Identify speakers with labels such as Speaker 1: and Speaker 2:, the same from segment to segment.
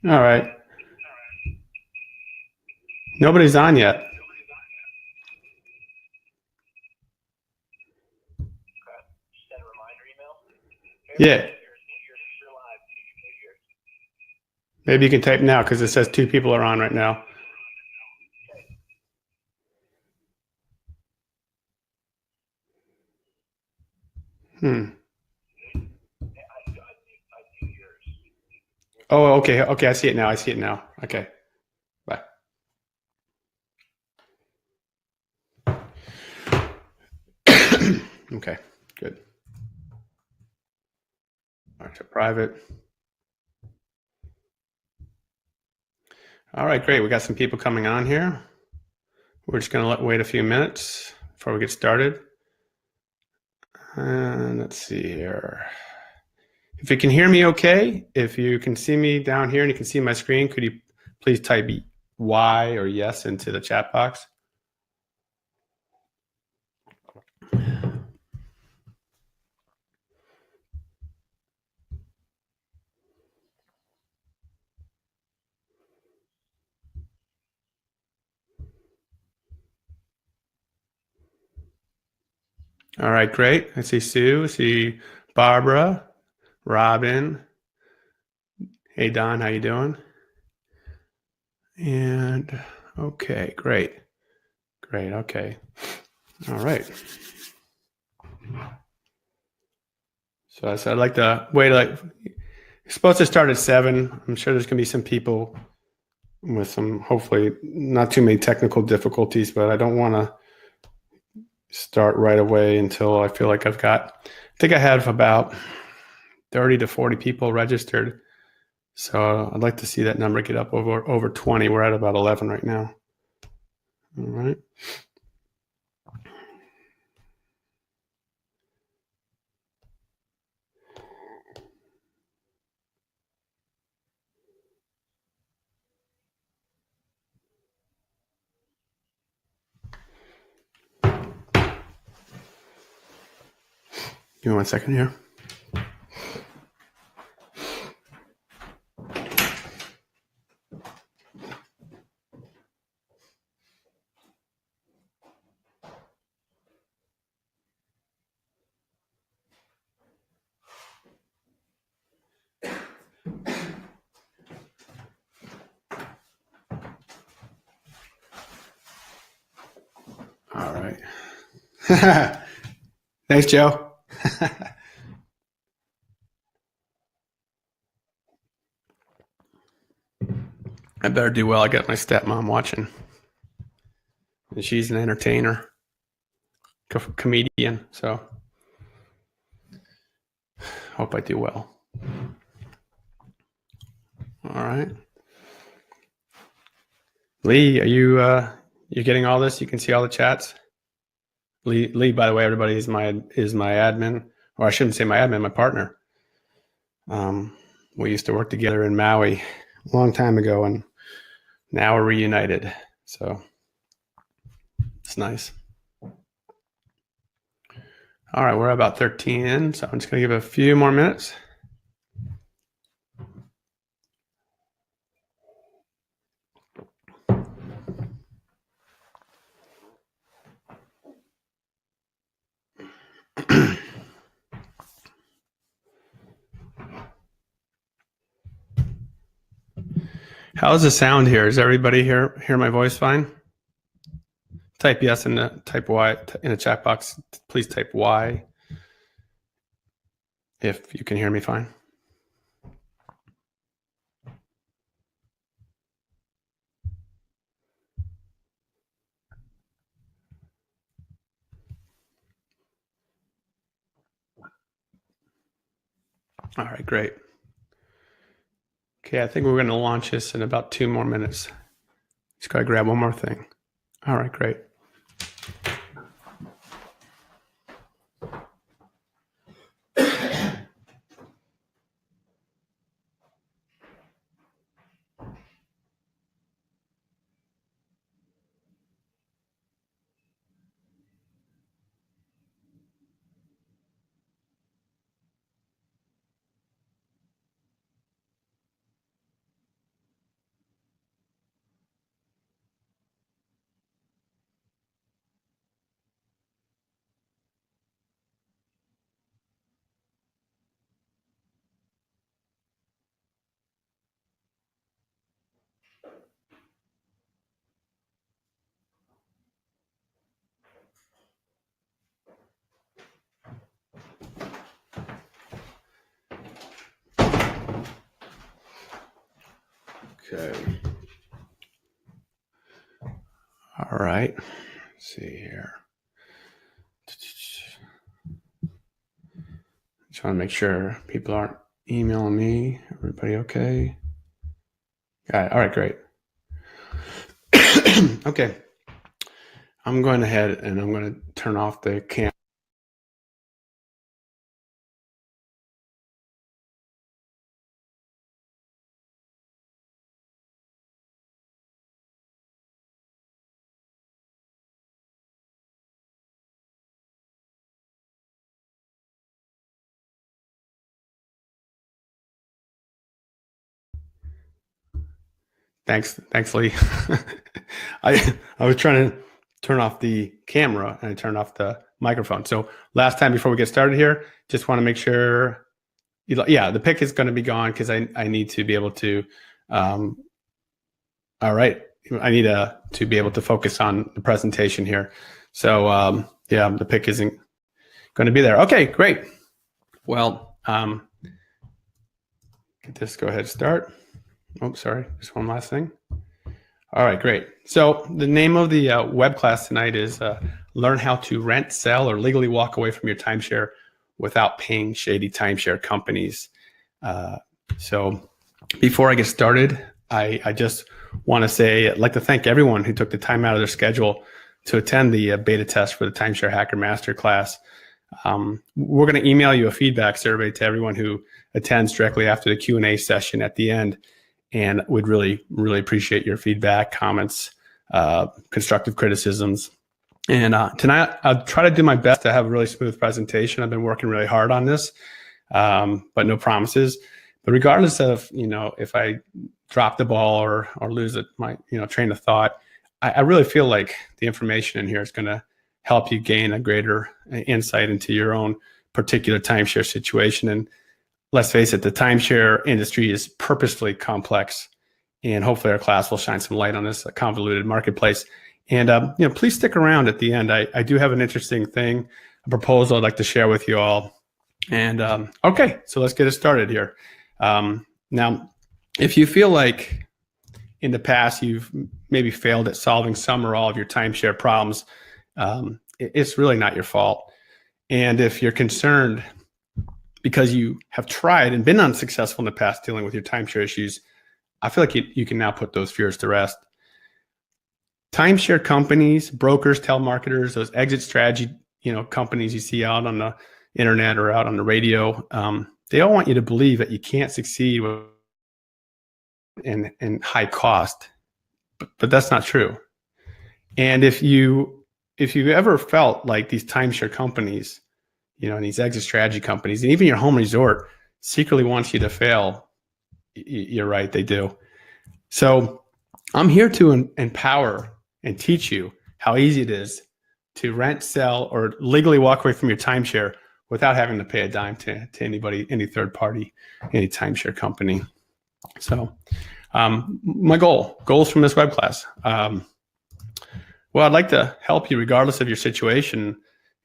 Speaker 1: All right. Nobody's on yet. Yeah. Maybe you can type now because it says 2 people are on right now. Oh, okay. Okay. I see it now. Okay. Bye. Okay. Good. All right. So private. All right. Great. We got some people coming on here. We're just going to wait a few minutes before we get started. And let's see here. If you can hear me okay, if you can see me down here and you can see my screen, could you please type Y or yes into the chat box? All right, great. I see Sue, I see Barbara, Robin. Hey, Don, how you doing? And okay, great. Great, okay. All right. So I said I'd like to wait, it's supposed to start at 7. I'm sure there's going to be some people with some, hopefully not too many technical difficulties, but I don't want to start right away until I feel like I think I have about 30 to 40 people registered. So I'd like to see that number get up over 20. We're at about 11 right now. All right. Give me 1 second here. All right. Thanks, Joe. I better do well. I got my stepmom watching. And she's an entertainer, comedian. So hope I do well. All right. Lee, are you getting all this? You can see all the chats? Lee, by the way, everybody is my admin, or I shouldn't say my admin, my partner. We used to work together in Maui a long time ago, and now we're reunited. So it's nice. All right, we're about 13 in, so I'm just going to give it a few more minutes. How's the sound here? Does everybody hear my voice fine? Type yes and type Y in the chat box. Please type Y if you can hear me fine. All right, great. Okay, I think we're going to launch this in about 2 more minutes. Just got to grab one more thing. All right, great. Okay. All right. Let's see here. Just want to make sure people aren't emailing me. Everybody okay? Got it. All right, great. Okay. I'm going ahead and I'm going to turn off the camera. Thanks, Lee. I was trying to turn off the camera and I turned off the microphone. So last time before we get started here, just want to make sure, yeah, the pick is going to be gone because I need to be able to. All right, I need to be able to focus on the presentation here. So yeah, the pick isn't going to be there. Okay, great. Well, just go ahead and start. Oh, sorry, just one last thing. All right, great. So the name of the web class tonight is Learn How to Rent, Sell, or Legally Walk Away from Your Timeshare Without Paying Shady Timeshare Companies. So before I get started, I just want to say I'd like to thank everyone who took the time out of their schedule to attend the beta test for the Timeshare Hacker Masterclass. We're going to email you a feedback survey to everyone who attends directly after the Q&A session at the end. And would really, really appreciate your feedback, comments, constructive criticisms. And tonight, I'll try to do my best to have a really smooth presentation. I've been working really hard on this, but no promises. But regardless of, if I drop the ball or lose my train of thought, I really feel like the information in here is going to help you gain a greater insight into your own particular timeshare situation. And let's face it, the timeshare industry is purposefully complex, and hopefully our class will shine some light on this convoluted marketplace. And please stick around at the end. I do have an interesting thing, a proposal I'd like to share with you all. And okay, so let's get it started here. Now, if you feel like in the past you've maybe failed at solving some or all of your timeshare problems, it's really not your fault. And if you're concerned because you have tried and been unsuccessful in the past dealing with your timeshare issues, I feel like you can now put those fears to rest. Timeshare companies, brokers, telemarketers, those exit strategy, companies you see out on the internet or out on the radio, they all want you to believe that you can't succeed with in high cost, but that's not true. And if you ever felt like these timeshare companies, and these exit strategy companies, and even your home resort secretly wants you to fail, you're right, they do. So I'm here to empower and teach you how easy it is to rent, sell, or legally walk away from your timeshare without having to pay a dime to anybody, any third party, any timeshare company. So my goals from this web class. Well, I'd like to help you regardless of your situation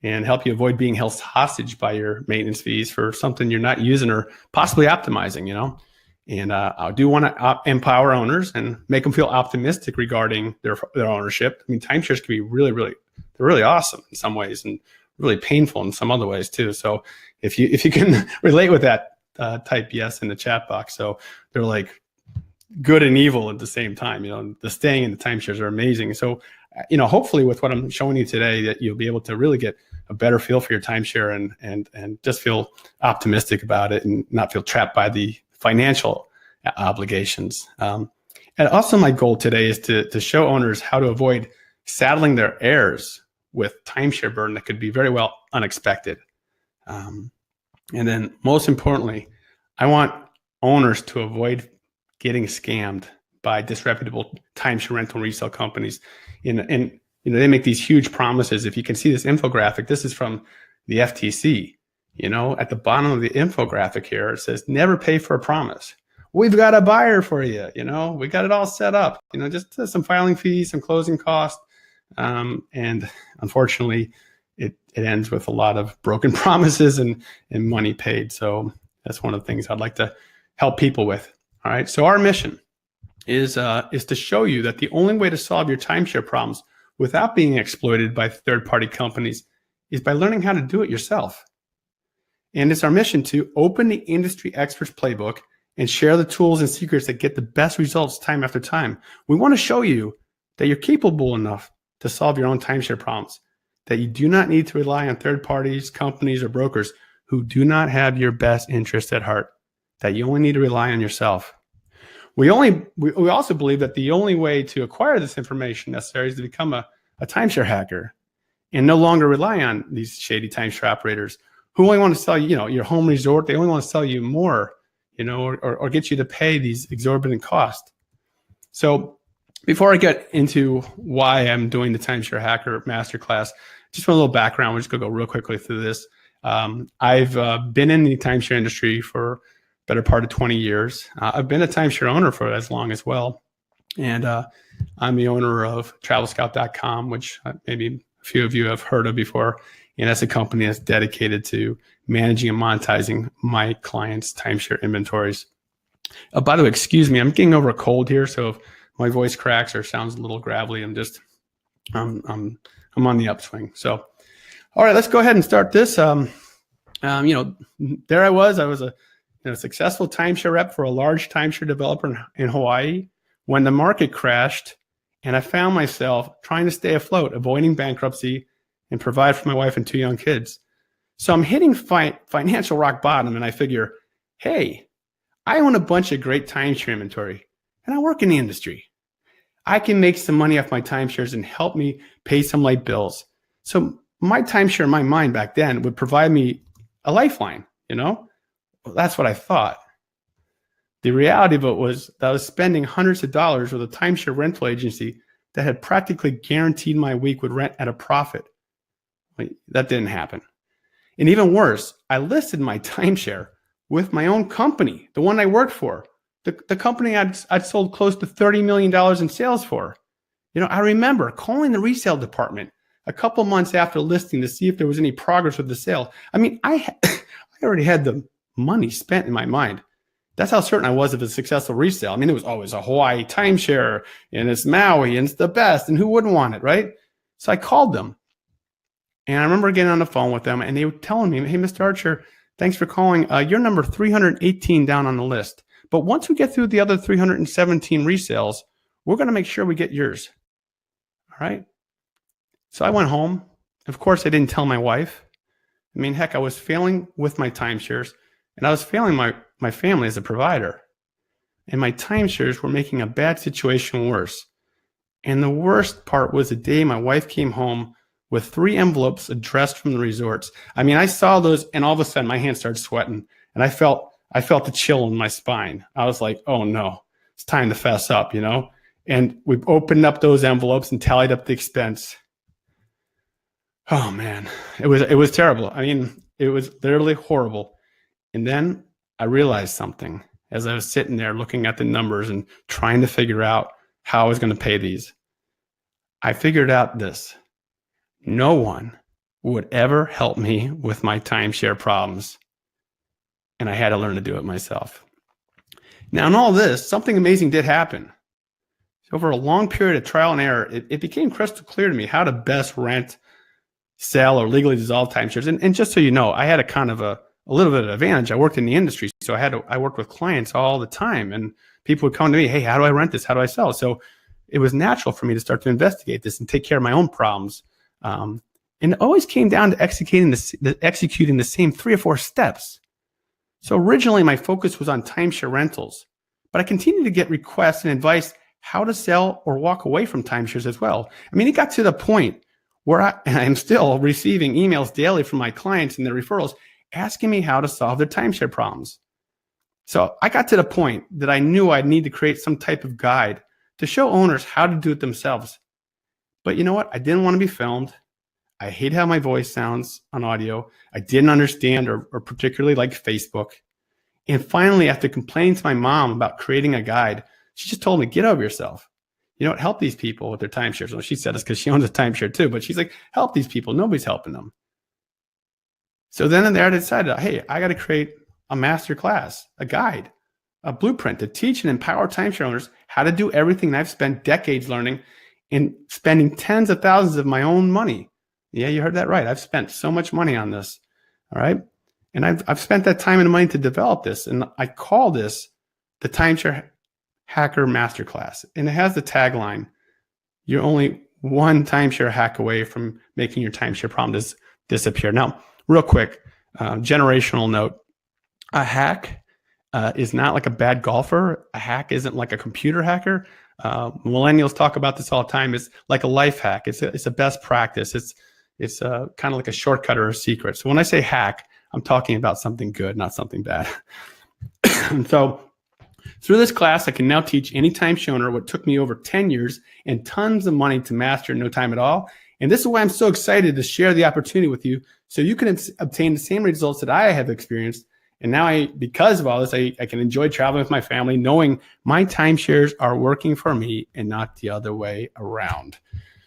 Speaker 1: and help you avoid being held hostage by your maintenance fees for something you're not using or possibly optimizing, And I do want to empower owners and make them feel optimistic regarding their ownership. I mean, timeshares can be they're really awesome in some ways and really painful in some other ways too. So if you can relate with that, type yes in the chat box. So they're like good and evil at the same time. The staying in the timeshares are amazing. So hopefully with what I'm showing you today, that you'll be able to really get a better feel for your timeshare and just feel optimistic about it and not feel trapped by the financial obligations. And also my goal today is to show owners how to avoid saddling their heirs with timeshare burden that could be very well unexpected. And then most importantly, I want owners to avoid getting scammed by disreputable timeshare rental and resale companies. And they make these huge promises. If you can see this infographic, this is from the FTC. At the bottom of the infographic here, it says, never pay for a promise. We've got a buyer for you. We got it all set up, just some filing fees, some closing costs. And unfortunately, it ends with a lot of broken promises and money paid. So that's one of the things I'd like to help people with. All right. So our mission is to show you that the only way to solve your timeshare problems without being exploited by third-party companies is by learning how to do it yourself. And it's our mission to open the industry experts playbook and share the tools and secrets that get the best results time after time. We want to show you that you're capable enough to solve your own timeshare problems, that you do not need to rely on third parties, companies, or brokers who do not have your best interest at heart, that you only need to rely on yourself. We also believe that the only way to acquire this information necessary is to become a timeshare hacker and no longer rely on these shady timeshare operators who only want to sell you, your home resort. They only want to sell you more, or get you to pay these exorbitant costs. So before I get into why I'm doing the Timeshare Hacker Masterclass, just a little background. We're just going to go real quickly through this. I've been in the timeshare industry for better part of 20 years. I've been a timeshare owner for as long as well. And I'm the owner of TravelScout.com, which maybe a few of you have heard of before. And that's a company that's dedicated to managing and monetizing my clients' timeshare inventories. By the way, excuse me, I'm getting over a cold here, so if my voice cracks or sounds a little gravelly, I'm on the upswing. So, all right, let's go ahead and start this. There I was a successful timeshare rep for a large timeshare developer in Hawaii when the market crashed, and I found myself trying to stay afloat, avoiding bankruptcy, and provide for my wife and 2 young kids. So I'm hitting financial rock bottom, and I figure, hey, I own a bunch of great timeshare inventory, and I work in the industry. I can make some money off my timeshares and help me pay some light bills. So my timeshare in my mind back then would provide me a lifeline, Well, that's what I thought. The reality of it was that I was spending hundreds of dollars with a timeshare rental agency that had practically guaranteed my week would rent at a profit. That didn't happen. And even worse, I listed my timeshare with my own company, the one I worked for, the company I'd sold close to $30 million in sales for. I remember calling the resale department a couple months after listing to see if there was any progress with the sale. I already had the money spent in my mind. That's how certain I was of a successful resale. It was always a Hawaii timeshare, and it's Maui, and it's the best, and who wouldn't want it, right? So I called them. And I remember getting on the phone with them, and they were telling me, hey, Mr. Archer, thanks for calling. You're number 318 down on the list. But once we get through the other 317 resales, we're going to make sure we get yours. All right? So I went home. Of course, I didn't tell my wife. Heck, I was failing with my timeshares, and I was failing my family as a provider. And my timeshares were making a bad situation worse. And the worst part was the day my wife came home with 3 envelopes addressed from the resorts. I saw those, and all of a sudden my hands started sweating, and I felt the chill in my spine. I was like, oh no, it's time to fess up, And we opened up those envelopes and tallied up the expense. Oh man, it was terrible. It was literally horrible. And then I realized something as I was sitting there looking at the numbers and trying to figure out how I was going to pay these. I figured out this. No one would ever help me with my timeshare problems. And I had to learn to do it myself. Now, in all this, something amazing did happen. Over a long period of trial and error, it became crystal clear to me how to best rent, sell, or legally dissolve timeshares. And just so you know, I had a kind of a little bit of advantage. I worked in the industry, so I worked with clients all the time. And people would come to me, hey, how do I rent this? How do I sell? So it was natural for me to start to investigate this and take care of my own problems. And it always came down to executing the same 3 or 4 steps. So originally my focus was on timeshare rentals, but I continued to get requests and advice how to sell or walk away from timeshares as well. It got to the point where I'm still receiving emails daily from my clients and their referrals asking me how to solve their timeshare problems. So I got to the point that I knew I'd need to create some type of guide to show owners how to do it themselves. But you know what? I didn't want to be filmed. I hate how my voice sounds on audio. I didn't understand or particularly like Facebook. And finally, after complaining to my mom about creating a guide, she just told me, get over yourself. Help these people with their timeshares. Well, she said this because she owns a timeshare too, but she's like, help these people. Nobody's helping them. So then and there I decided, hey, I got to create a master class, a guide a blueprint to teach and empower timeshare owners how to do everything I've spent decades learning and spending tens of thousands of my own money. Yeah, you heard that right. I've spent so much money on this. All right. And I've spent that time and money to develop this. And I call this the Timeshare Hacker Masterclass. And it has the tagline, you're only one timeshare hack away from making your timeshare problem disappear. Now, real quick, generational note, a hack is not like a bad golfer. A hack isn't like a computer hacker. Millennials talk about this all the time. It's like a life hack. It's a best practice. It's kind of like a shortcut or a secret. So when I say hack, I'm talking about something good, not something bad. And so through this class, I can now teach any timeshare owner what took me over 10 years and tons of money to master in no time at all. And this is why I'm so excited to share the opportunity with you so you can obtain the same results that I have experienced. And now because of all this, I can enjoy traveling with my family, knowing my timeshares are working for me and not the other way around.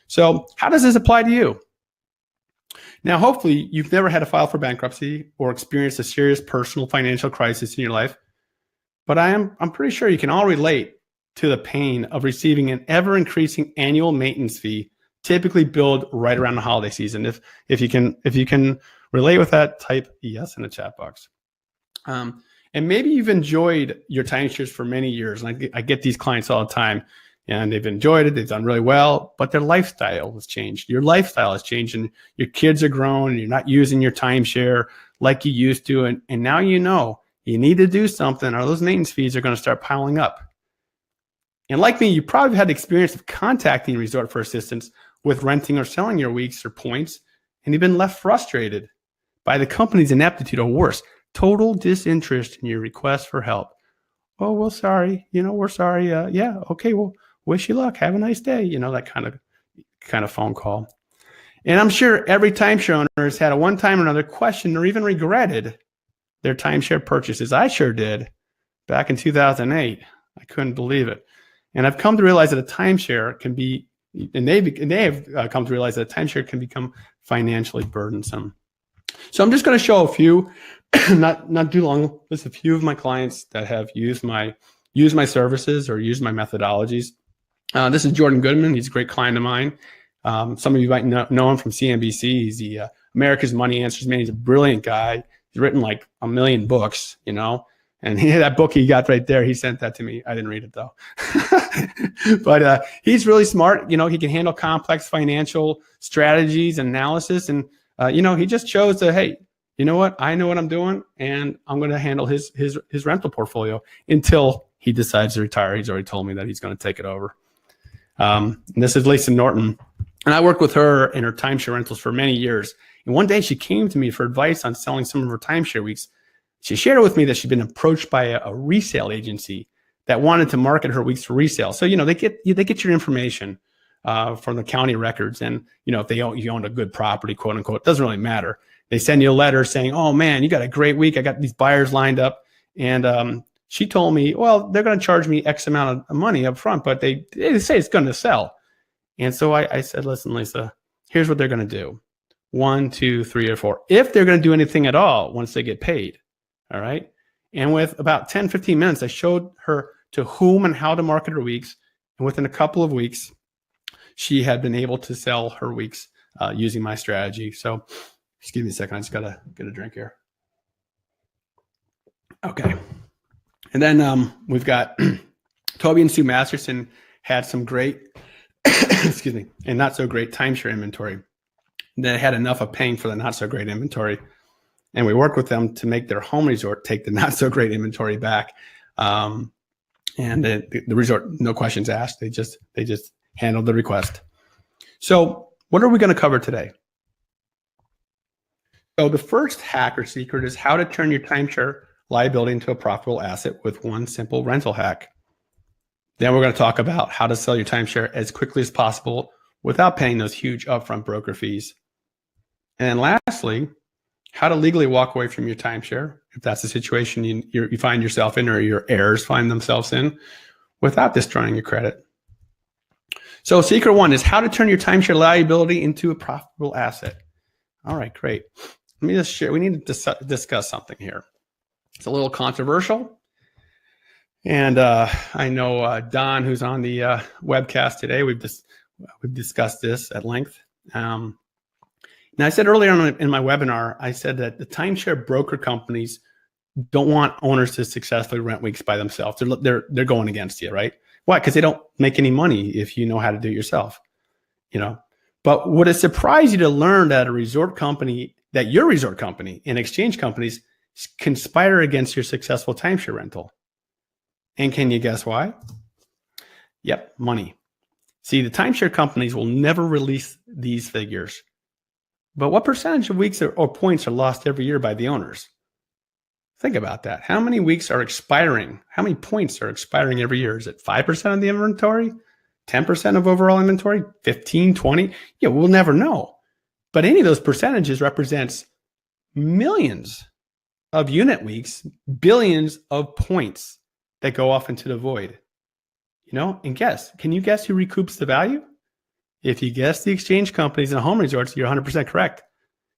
Speaker 1: So how does this apply to you? Now, hopefully you've never had to file for bankruptcy or experienced a serious personal financial crisis in your life, but I'm pretty sure you can all relate to the pain of receiving an ever-increasing annual maintenance fee, typically billed right around the holiday season. If you can relate with that, type yes in the chat box. And maybe you've enjoyed your timeshares for many years. And I get these clients all the time, and they've enjoyed it. They've done really well, but their lifestyle has changed. Your lifestyle has changed, and your kids are grown, and you're not using your timeshare like you used to. And now you know you need to do something, or those maintenance fees are going to start piling up. And like me, you probably had the experience of contacting Resort for assistance with renting or selling your weeks or points, and you've been left frustrated by the company's ineptitude, or worse, total disinterest in your request for help. Oh, well, sorry. We're sorry. Yeah. Okay. Well, wish you luck. Have a nice day. That kind of phone call. And I'm sure every timeshare owner has had a one time or another questioned or even regretted their timeshare purchases. I sure did back in 2008. I couldn't believe it. And I've come to realize that a timeshare can be, and they have come to realize that a timeshare can become financially burdensome. So I'm just going to show a few, not too long, just a few of my clients that have used my services or used my methodologies. This is Jordan Goodman. He's a great client of mine. Some of you might know him from CNBC. He's the America's Money Answers man. He's a brilliant guy. He's written like 1 million books, and that book he got right there, he sent that to me. I didn't read it though. But he's really smart. He can handle complex financial strategies and analysis. And, he just chose to, hey, you know what? I know what I'm doing, and I'm going to handle his rental portfolio until he decides to retire. He's already told me that he's going to take it over. And this is Lisa Norton. And I worked with her in her timeshare rentals for many years. And one day she came to me for advice on selling some of her timeshare weeks. She shared with me that she'd been approached by a resale agency that wanted to market her weeks for resale. So, they get your information from the county records. And, if you owned a good property, quote unquote, it doesn't really matter. They send you a letter saying, oh man, you got a great week. I got these buyers lined up. And she told me, well, they're going to charge me X amount of money up front, but they say it's going to sell. And so I said, listen, Lisa, here's what they're going to do. 1, 2, 3, or 4. If they're going to do anything at all once they get paid. All right. And with about 10, 15 minutes, I showed her to whom and how to market her weeks. And within a couple of weeks, she had been able to sell her weeks using my strategy. So excuse me a second. I just got to get a drink here. Okay. And then we've got Toby and Sue Masterson had some great, excuse me, and not so great timeshare inventory. They had enough of paying for the not so great inventory. And we worked with them to make their home resort take the not so great inventory back. And the resort, no questions asked. They just handled the request. So what are we going to cover today? So the first hack or secret is how to turn your timeshare liability into a profitable asset with one simple rental hack. Then we're going to talk about how to sell your timeshare as quickly as possible without paying those huge upfront broker fees. And lastly, how to legally walk away from your timeshare, if that's the situation you find yourself in or your heirs find themselves in, without destroying your credit. So secret one is how to turn your timeshare liability into a profitable asset. All right, great. Let me just share. We need to discuss something here. It's a little controversial. And I know Don, who's on the webcast today, we've discussed this at length. Now, I said earlier in my webinar, I said that the timeshare broker companies don't want owners to successfully rent weeks by themselves. They're going against you, right? Why? Because they don't make any money if you know how to do it yourself, you know. But would it surprise you to learn that your resort company and exchange companies conspire against your successful timeshare rental? And can you guess why? Yep, money. See, the timeshare companies will never release these figures. But what percentage of weeks or points are lost every year by the owners? Think about that. How many weeks are expiring? How many points are expiring every year? Is it 5% of the inventory? 10% of overall inventory? 15, 20? Yeah, we'll never know. But any of those percentages represents millions of unit weeks, billions of points that go off into the void. You know, and can you guess who recoups the value? If you guess the exchange companies and home resorts, you're 100% correct.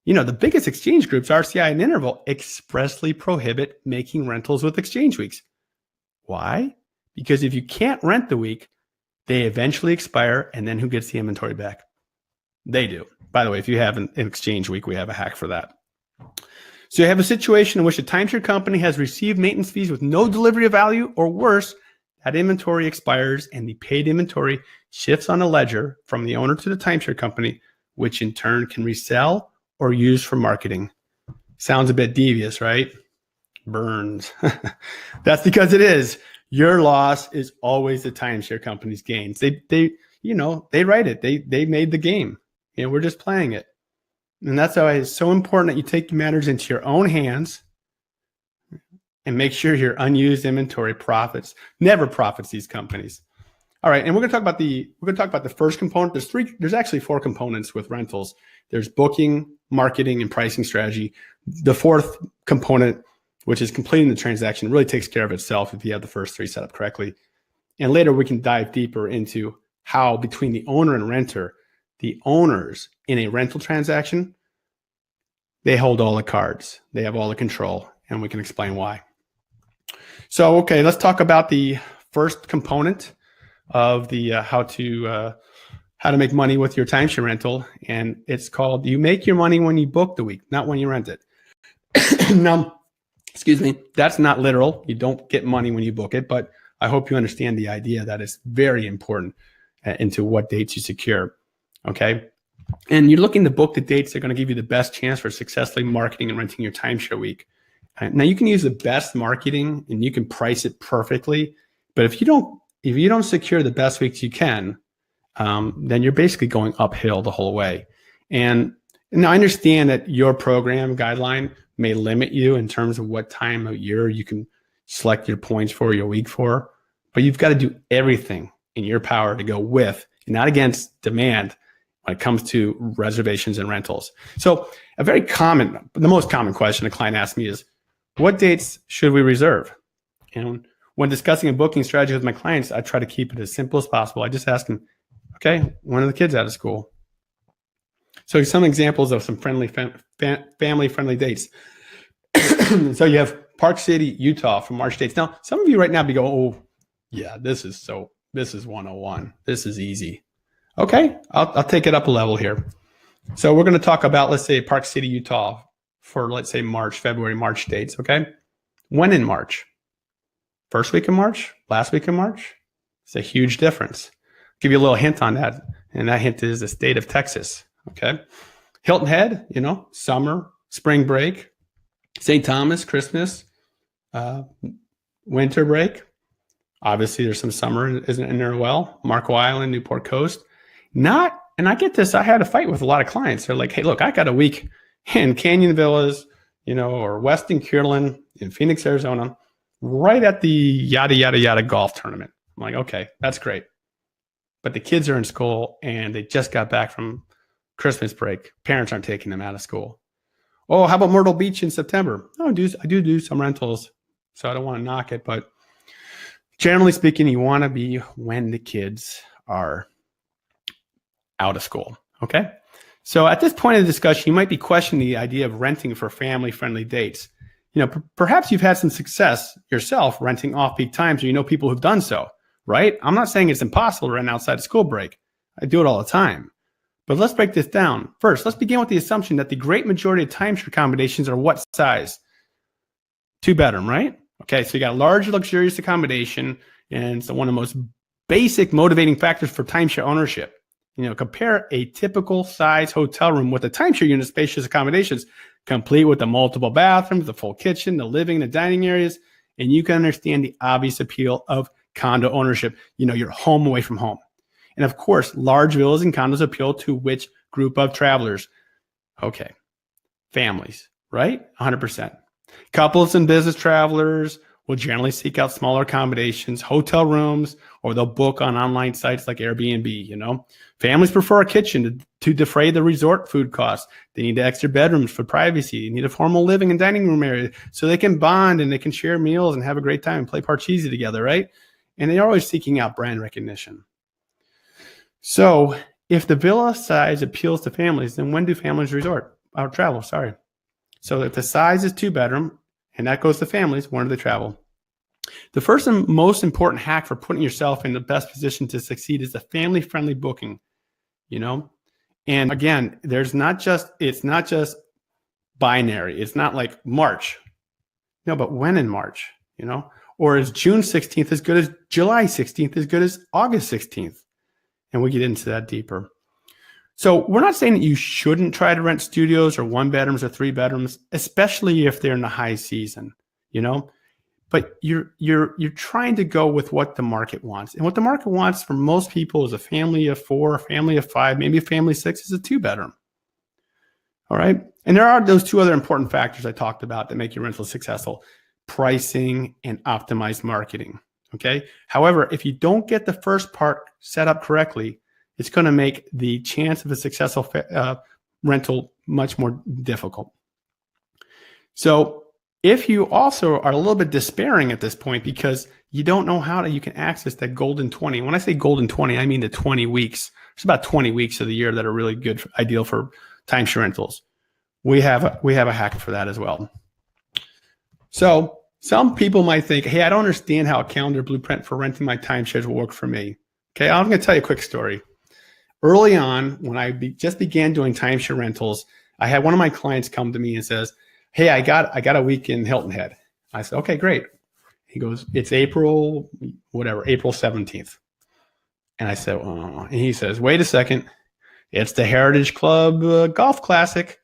Speaker 1: You know, the biggest exchange groups, RCI and Interval, expressly prohibit making rentals with exchange weeks. Why? Because if you can't rent the week, they eventually expire, and then who gets the inventory back? They do. By the way, if you have an exchange week, we have a hack for that. So you have a situation in which a timeshare company has received maintenance fees with no delivery of value, or worse, that inventory expires and the paid inventory shifts on a ledger from the owner to the timeshare company, which in turn can resell or use for marketing. Sounds a bit devious, right? Burns. That's because it is. Your loss is always the timeshare company's gains. They write it. They made the game. You know, we're just playing it. And that's why it's so important that you take matters into your own hands and make sure your unused inventory never profits these companies. All right, and we're going to talk about the first component. There's actually 4 components with rentals. There's booking, marketing, and pricing strategy. The fourth component, which is completing the transaction, really takes care of itself if you have the first 3 set up correctly. And later we can dive deeper into how between the owner and renter, the owners in a rental transaction, they hold all the cards. They have all the control, and we can explain why. So, okay, let's talk about the first component of the how to make money with your timeshare rental, and it's called you make your money when you book the week, not when you rent it. Now, excuse me, that's not literal. You don't get money when you book it, but I hope you understand the idea that it's very important into what dates you secure. Okay, and you're looking to book the dates that are going to give you the best chance for successfully marketing and renting your timeshare week. Now you can use the best marketing and you can price it perfectly, but if you don't secure the best weeks you can, then you're basically going uphill the whole way. And now I understand that your program guideline may limit you in terms of what time of year you can select your points for your week for, but you've got to do everything in your power to go with and not against demand when it comes to reservations and rentals. So the most common question a client asks me is, what dates should we reserve? And when discussing a booking strategy with my clients, I try to keep it as simple as possible. I just ask them, okay, when are the kids out of school? So some examples of some family-friendly dates. So you have Park City, Utah for March dates. Now, some of you right now be going, oh, yeah, this is 101. This is easy. Okay, I'll take it up a level here. So we're going to talk about, let's say, Park City, Utah for, let's say, February, March dates, okay? When in March? First week of March? Last week of March? It's a huge difference. I'll give you a little hint on that, and that hint is the state of Texas, okay? Hilton Head, summer, spring break. St. Thomas, Christmas, winter break. Obviously, there's some summer in there as well. Marco Island, Newport Coast. And I get this, I had a fight with a lot of clients. They're like, hey, look, I got a week in Canyon Villas, or Westin Kierland in Phoenix, Arizona, right at the yada, yada, yada golf tournament. I'm like, okay, that's great. But the kids are in school and they just got back from Christmas break. Parents aren't taking them out of school. Oh, how about Myrtle Beach in September? Oh, I do some rentals, so I don't want to knock it. But generally speaking, you want to be when the kids are out of school, okay? So at this point in the discussion, you might be questioning the idea of renting for family-friendly dates. Perhaps you've had some success yourself renting off-peak times, or you know people who've done so, right? I'm not saying it's impossible to rent outside of school break. I do it all the time. But let's break this down. First, let's begin with the assumption that the great majority of timeshare accommodations are what size? 2-bedroom, right? Okay, so you got a large, luxurious accommodation, and it's one of the most basic motivating factors for timeshare ownership. Compare a typical size hotel room with a timeshare unit spacious accommodations, complete with the multiple bathrooms, the full kitchen, the living, the dining areas, and you can understand the obvious appeal of condo ownership. You're home away from home. And of course, large villas and condos appeal to which group of travelers? Okay, families, right? 100%. Couples and business travelers will generally seek out smaller accommodations, hotel rooms, or they'll book on online sites like Airbnb. Families prefer a kitchen to defray the resort food costs. They need extra bedrooms for privacy. They need a formal living and dining room area so they can bond and they can share meals and have a great time and play Parcheesi together, right? And they're always seeking out brand recognition. So if the villa size appeals to families, then when do families travel? So if the size is 2-bedroom, and that goes to families, when do they travel? The first and most important hack for putting yourself in the best position to succeed is the family-friendly booking, And again, it's not just binary. It's not like March. No, but when in March, Or is June 16th as good as July 16th, as good as August 16th? And we get into that deeper. So we're not saying that you shouldn't try to rent studios or 1-bedrooms or 3-bedrooms, especially if they're in the high season, But you're trying to go with what the market wants. And what the market wants for most people is a family of 4, a family of 5, maybe a family of 6 is a 2-bedroom. All right. And there are those 2 other important factors I talked about that make your rental successful: pricing and optimized marketing. Okay. However, if you don't get the first part set up correctly, it's going to make the chance of a successful rental much more difficult. So if you also are a little bit despairing at this point because you don't know how you can access that golden 20. When I say golden 20, I mean the 20 weeks. There's about 20 weeks of the year that are really good, ideal for timeshare rentals. We have a hack for that as well. So some people might think, hey, I don't understand how a calendar blueprint for renting my timeshares will work for me. Okay, I'm going to tell you a quick story. Early on, when I just began doing timeshare rentals, I had one of my clients come to me and says, hey, I got a week in Hilton Head. I said, okay, great. He goes, it's April 17th. And I said, oh. And he says, wait a second. It's the Heritage Club Golf Classic.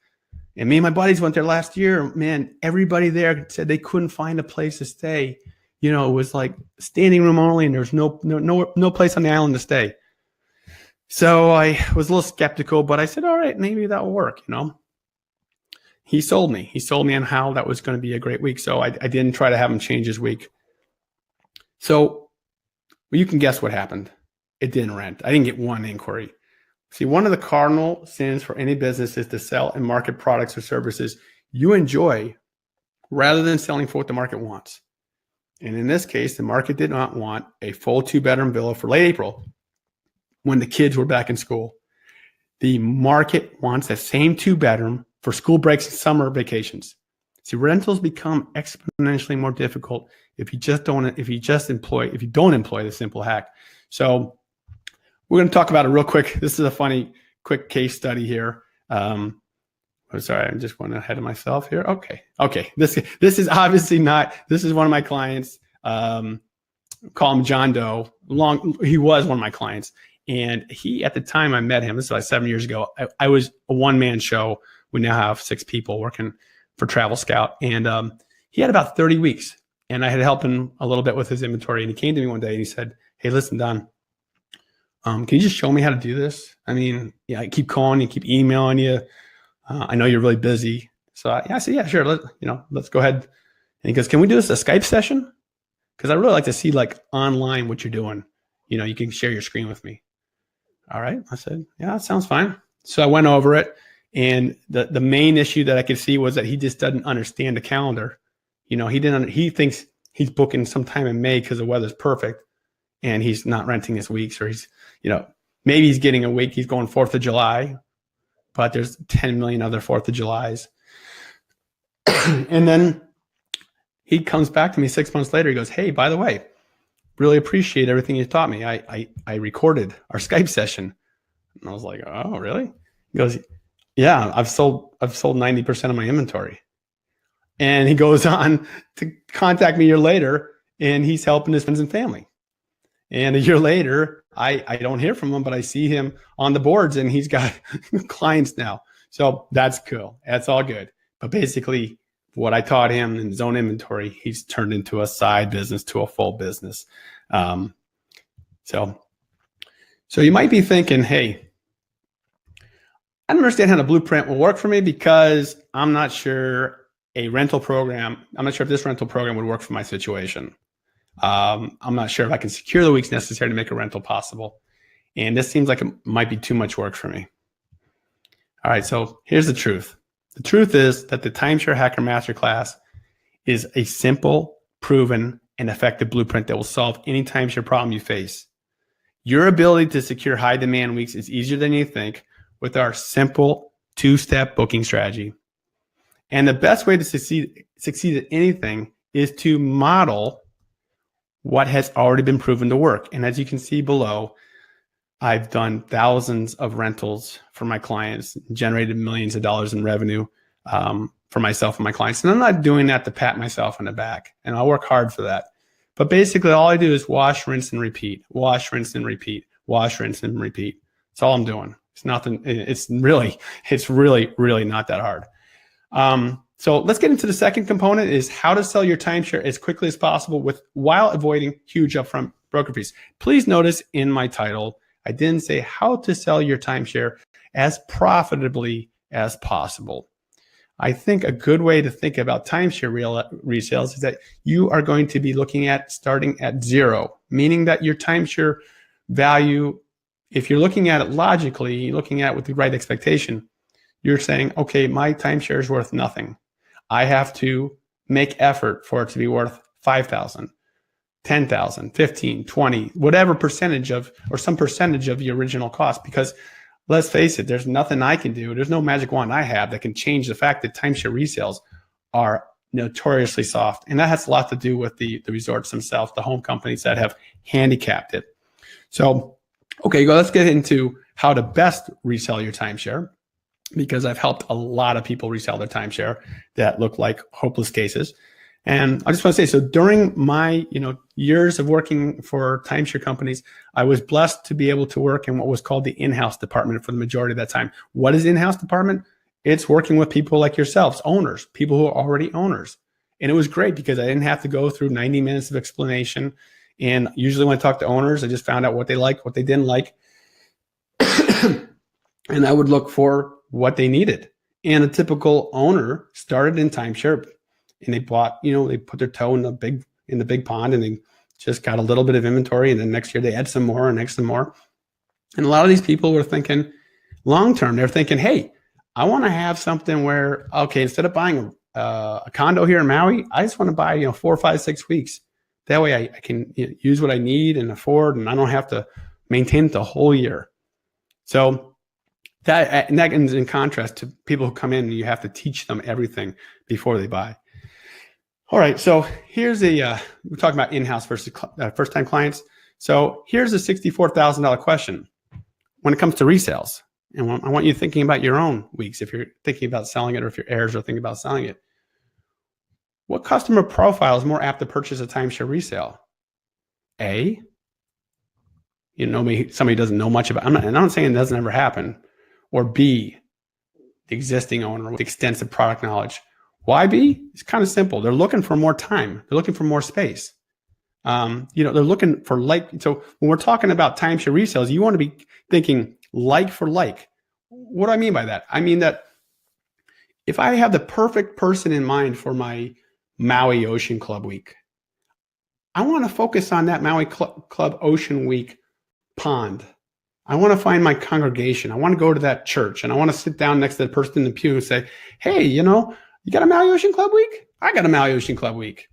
Speaker 1: And me and my buddies went there last year. Man, everybody there said they couldn't find a place to stay. It was like standing room only, and there's no place on the island to stay. So I was a little skeptical, but I said, all right, maybe that will work, He sold me. He sold me on how that was going to be a great week. So I didn't try to have him change his week. So you can guess what happened. It didn't rent. I didn't get one inquiry. See, one of the cardinal sins for any business is to sell and market products or services you enjoy rather than selling for what the market wants. And in this case, the market did not want a full 2-bedroom villa for late April when the kids were back in school. The market wants that same 2-bedroom for school breaks and summer vacations. See, rentals become exponentially more difficult if you don't employ the simple hack. So we're going to talk about it real quick. This is a funny, quick case study here. Sorry, I just went ahead of myself here. Okay. This is obviously not. This is one of my clients. Call him John Doe. He was one of my clients, and he, at the time I met him, this was like 7 years ago. I was a one-man show. We now have 6 people working for Travel Scout, and he had about 30 weeks, and I had helped him a little bit with his inventory. And he came to me one day and he said, "Hey, listen, Don, can you just show me how to do this? I mean, yeah, I keep calling you, keep emailing you. I know you're really busy." So I said, "Yeah, sure. Let's go ahead." And he goes, "Can we do this a Skype session? Because I really like to see like online what you're doing. You can share your screen with me." All right. I said, "Yeah, that sounds fine." So I went over it. And the main issue that I could see was that he just doesn't understand the calendar. He thinks he's booking sometime in May because the weather's perfect, and he's not renting his weeks, or he's, maybe he's getting a week. He's going 4th of July, but there's 10 million other 4th of Julys. And then he comes back to me 6 months later. He goes, "Hey, by the way, really appreciate everything you taught me. I recorded our Skype session." And I was like, "Oh, really?" He goes, "Yeah, I've sold 90% of my inventory." And he goes on to contact me a year later, and he's helping his friends and family. And a year later, I don't hear from him, but I see him on the boards, and he's got clients now. So that's cool. That's all good. But basically, what I taught him in his own inventory, he's turned into a side business to a full business. So you might be thinking, hey, I don't understand how the blueprint will work for me because I'm not sure I'm not sure if this rental program would work for my situation. I'm not sure if I can secure the weeks necessary to make a rental possible. And this seems like it might be too much work for me. All right, so here's the truth. The truth is that the Timeshare Hacker Masterclass is a simple, proven, and effective blueprint that will solve any timeshare problem you face. Your ability to secure high demand weeks is easier than you think with our simple two-step booking strategy. And the best way to succeed at anything is to model what has already been proven to work. And as you can see below, I've done thousands of rentals for my clients, generated millions of dollars in revenue for myself and my clients. And I'm not doing that to pat myself on the back, and I'll work hard for that. But basically, all I do is wash, rinse, and repeat. Wash, rinse, and repeat. Wash, rinse, and repeat. That's all I'm doing. It's nothing. It's really, really not that hard. So let's get into the second component: is how to sell your timeshare as quickly as possible while avoiding huge upfront broker fees. Please notice in my title, I didn't say how to sell your timeshare as profitably as possible. I think a good way to think about timeshare resales is that you are going to be looking at starting at zero, meaning that your timeshare value, if you're looking at it logically, looking at it with the right expectation, you're saying, okay, my timeshare is worth nothing. I have to make effort for it to be worth 5,000, 10,000, 15, 20, whatever percentage or some percentage of the original cost. Because let's face it, there's nothing I can do. There's no magic wand I have that can change the fact that timeshare resales are notoriously soft. And that has a lot to do with the resorts themselves, the home companies that have handicapped it. So, okay, let's get into how to best resell your timeshare, because I've helped a lot of people resell their timeshare that look like hopeless cases. And I just want to say, so during my years of working for timeshare companies, I was blessed to be able to work in what was called the in-house department for the majority of that time. What is in-house department? It's working with people like yourselves, owners, people who are already owners. And it was great because I didn't have to go through 90 minutes of explanation. And usually when I talk to owners, I just found out what they liked, what they didn't like. And I would look for what they needed. And a typical owner started in timeshare, and they bought, they put their toe in the big pond, and they just got a little bit of inventory. And then next year they add some more and next some more. And a lot of these people were thinking long-term. They're thinking, hey, I want to have something where, okay, instead of buying a condo here in Maui, I just want to buy, 4, 5, 6 weeks. That way I can use what I need and afford, and I don't have to maintain it the whole year. So that is in contrast to people who come in and you have to teach them everything before they buy. All right, so here's we're talking about in-house versus first-time clients. So here's a $64,000 question when it comes to resales. And I want you thinking about your own weeks if you're thinking about selling it, or if your heirs are thinking about selling it. What customer profile is more apt to purchase a timeshare resale? A, somebody doesn't know much about it. I'm not saying it doesn't ever happen. Or B, the existing owner with extensive product knowledge. Why B? It's kind of simple. They're looking for more time. They're looking for more space. They're looking for so when we're talking about timeshare resales, you want to be thinking like for like. What do I mean by that? I mean that if I have the perfect person in mind for my Maui Ocean Club week, I want to focus on that Maui Club Ocean Week pond. I want to find my congregation. I want to go to that church, and I want to sit down next to the person in the pew and say, hey, you got a Maui Ocean Club week? I got a Maui Ocean Club week,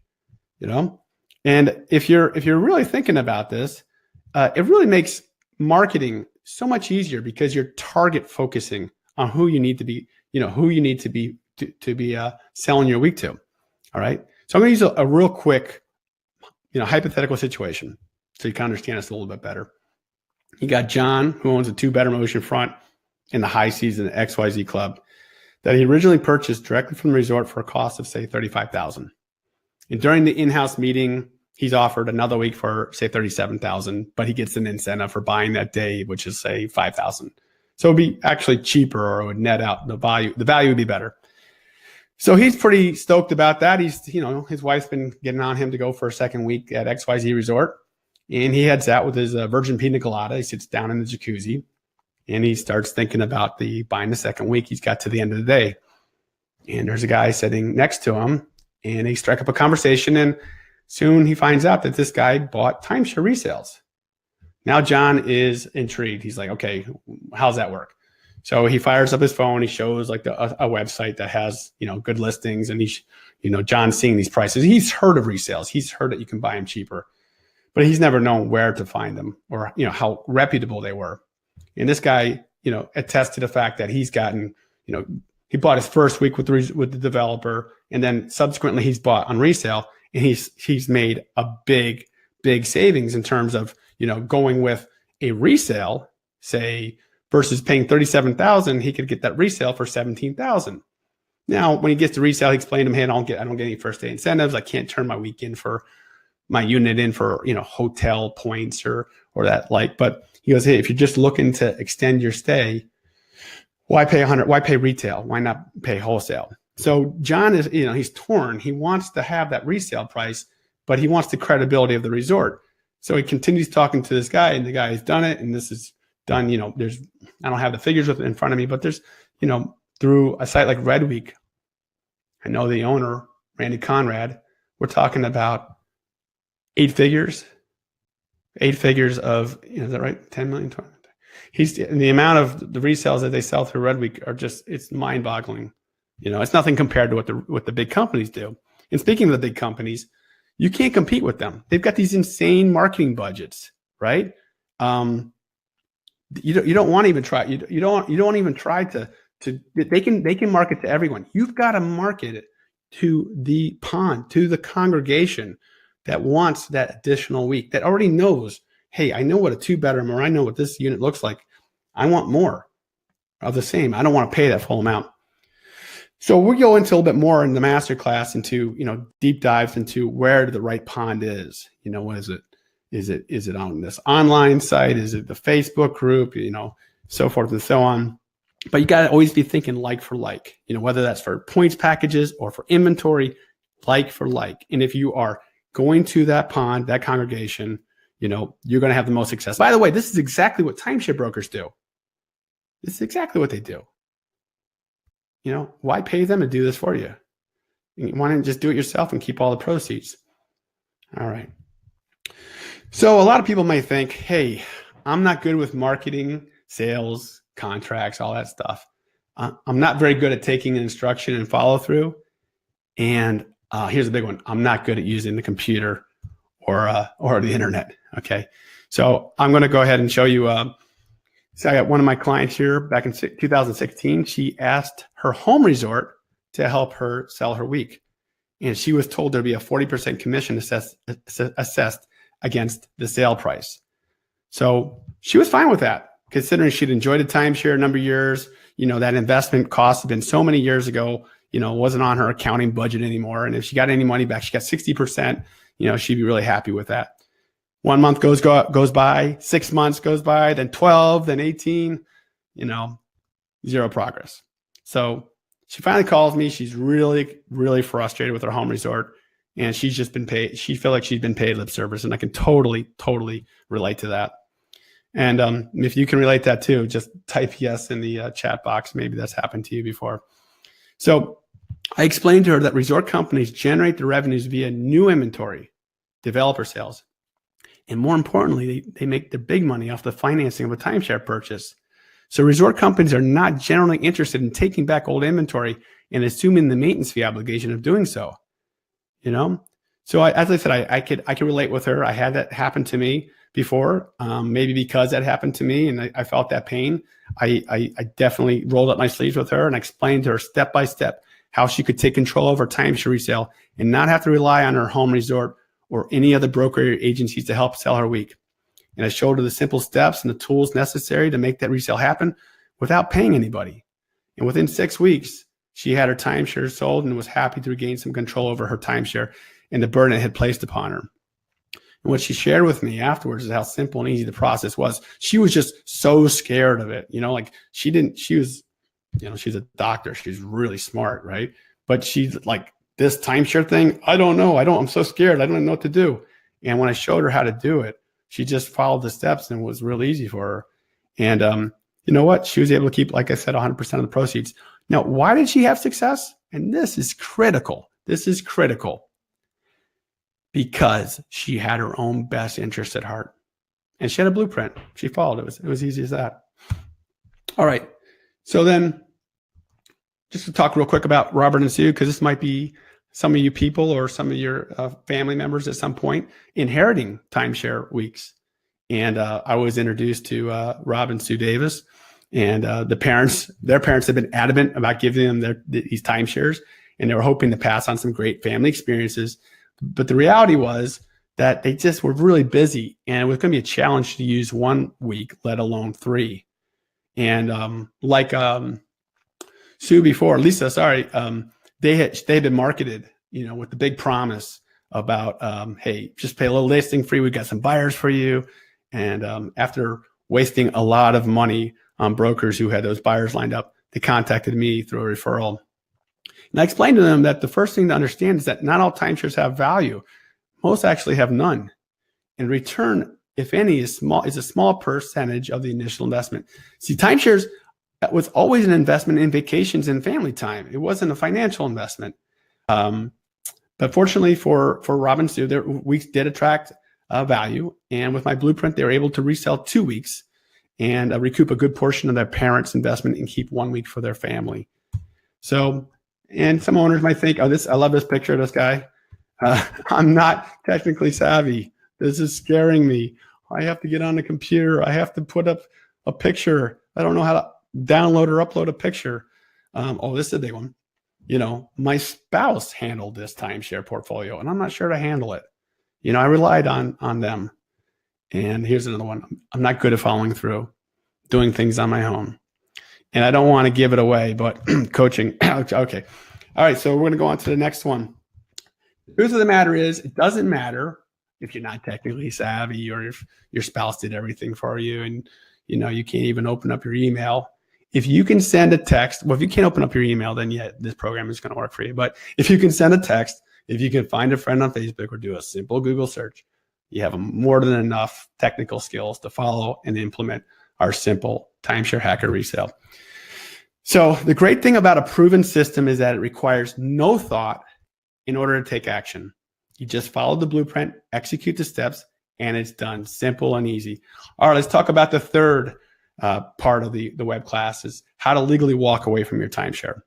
Speaker 1: And if you're really thinking about this, it really makes marketing so much easier because you're target focusing on who you need to be, who you need to be selling your week to. All right. So I'm going to use a real quick, hypothetical situation so you can understand this a little bit better. You got John, who owns a 2-bedroom oceanfront in the high season XYZ Club that he originally purchased directly from the resort for a cost of, say, $35,000. And during the in-house meeting, he's offered another week for, say, $37,000, but he gets an incentive for buying that day, which is, say, $5,000. So it'd be actually cheaper, or it would net out the value. The value would be better. So he's pretty stoked about that. He's, his wife's been getting on him to go for a second week at XYZ Resort. And he heads out with his virgin pina colada. He sits down in the jacuzzi and he starts thinking about buying the second week. He's got to the end of the day. And there's a guy sitting next to him and they strike up a conversation. And soon he finds out that this guy bought timeshare resales. Now John is intrigued. He's like, okay, how's that work? So he fires up his phone. He shows like a website that has, good listings. And John's seeing these prices. He's heard of resales. He's heard that you can buy them cheaper, but he's never known where to find them or, how reputable they were. And this guy, attests to the fact that he's gotten, he bought his first week with the developer, and then subsequently he's bought on resale, and he's made a big savings in terms of, going with a resale, say, versus paying $37,000, he could get that resale for $17,000. Now, when he gets to resale, he explained to him, hey, I don't get any first day incentives. I can't turn my unit in for, hotel points or that like, but he goes, hey, if you're just looking to extend your stay, why pay $100? Why pay retail? Why not pay wholesale? So John is, he's torn. He wants to have that resale price, but he wants the credibility of the resort. So he continues talking to this guy, and the guy has done it. And this is done, I don't have the figures in front of me, but there's, through a site like Red Week, I know the owner, Randy Conrad, we're talking about 8 figures of, is that right? 10 million. 20. The amount of the resales that they sell through Red Week are just, it's mind boggling. It's nothing compared to what the big companies do. And speaking of the big companies, you can't compete with them. They've got these insane marketing budgets, right? You don't want to even try. You don't even try to they can market to everyone. You've got to market it to the pond, to the congregation that wants that additional week, that already knows, hey, I know what a 2-bedroom, or I know what this unit looks like. I want more of the same. I don't want to pay that full amount. So we'll go into a little bit more in the masterclass into, deep dives into where the right pond is. What is it? Is it on this online site? Is it the Facebook group? So forth and so on. But you got to always be thinking like for like, whether that's for points packages or for inventory, like for like. And if you are going to that pond, that congregation, you're going to have the most success. By the way, this is exactly what timeshare brokers do. This is exactly what they do. Why pay them to do this for you? Why don't you just do it yourself and keep all the proceeds? All right. So a lot of people may think, hey, I'm not good with marketing, sales, contracts, all that stuff. I'm not very good at taking instruction and follow through. And here's a big one. I'm not good at using the computer or the internet. Okay. So I'm going to go ahead and show you. So I got one of my clients here back in 2016. She asked her home resort to help her sell her week. And she was told there'd be a 40% commission assessed against the sale price. So she was fine with that, considering she'd enjoyed a timeshare a number of years. That investment cost had been so many years ago, wasn't on her accounting budget anymore. And if she got any money back, she got 60%, she'd be really happy with that. 1 month goes by, 6 months goes by, then 12, then 18, zero progress. So she finally calls me. She's really, really frustrated with her home resort. And she's just been paid. She feels like she's been paid lip service. And I can totally relate to that. And if you can relate that too, just type yes in the chat box. Maybe that's happened to you before. So I explained to her that resort companies generate the revenues via new inventory, developer sales. And more importantly, they make their big money off the financing of a timeshare purchase. So resort companies are not generally interested in taking back old inventory and assuming the maintenance fee obligation of doing so. So as I said, I could relate with her. I had that happen to me before, maybe because that happened to me and I felt that pain. I definitely rolled up my sleeves with her and I explained to her step by step how she could take control of her timeshare resale and not have to rely on her home resort or any other broker agencies to help sell her week. And I showed her the simple steps and the tools necessary to make that resale happen without paying anybody. And within 6 weeks, she had her timeshare sold and was happy to regain some control over her timeshare and the burden it had placed upon her. And what she shared with me afterwards is how simple and easy the process was. She was just so scared of it. She's a doctor. She's really smart, right? But she's like, this timeshare thing, I'm so scared. I don't know what to do. And when I showed her how to do it, she just followed the steps and it was real easy for her. And you know what? She was able to keep, like I said, 100% of the proceeds. Now, why did she have success? And this is critical. Because she had her own best interest at heart. And she had a blueprint. She followed it. It was easy as that. All right. So then, just to talk real quick about Robert and Sue, because this might be some of you people or some of your family members at some point inheriting timeshare weeks. And I was introduced to Rob and Sue Davis, and their parents have been adamant about giving them these timeshares, and they were hoping to pass on some great family experiences. But the reality was that they just were really busy, and it was going to be a challenge to use 1 week, let alone 3. And they had been marketed, with the big promise about, hey, just pay a little listing fee. We got some buyers for you. And after wasting a lot of money on brokers who had those buyers lined up, they contacted me through a referral. And I explained to them that the first thing to understand is that not all timeshares have value. Most actually have none. And return, if any, is a small percentage of the initial investment. See, timeshares was always an investment in vacations and family time. It wasn't a financial investment. But fortunately for Rob and Sue, their weeks did attract value. And with my blueprint, they were able to resell 2 weeks and recoup a good portion of their parents' investment and keep 1 week for their family. So, and some owners might think, I love this picture of this guy. I'm not technically savvy. This is scaring me. I have to get on the computer. I have to put up a picture. I don't know how to download or upload a picture. This is a big one. My spouse handled this timeshare portfolio, and I'm not sure to handle it. I relied on them. And here's another one. I'm not good at following through, doing things on my own. And I don't want to give it away, but coaching. Okay. All right. So we're going to go on to the next one. The truth of the matter is, it doesn't matter if you're not technically savvy or if your spouse did everything for you and, you can't even open up your email. If you can send a text, well, if you can't open up your email, then this program is going to work for you. But if you can send a text, if you can find a friend on Facebook or do a simple Google search, you have more than enough technical skills to follow and implement our simple timeshare hacker resale. So the great thing about a proven system is that it requires no thought in order to take action. You just follow the blueprint, execute the steps, and it's done. Simple and easy. All right, let's talk about the third part of the web class is how to legally walk away from your timeshare.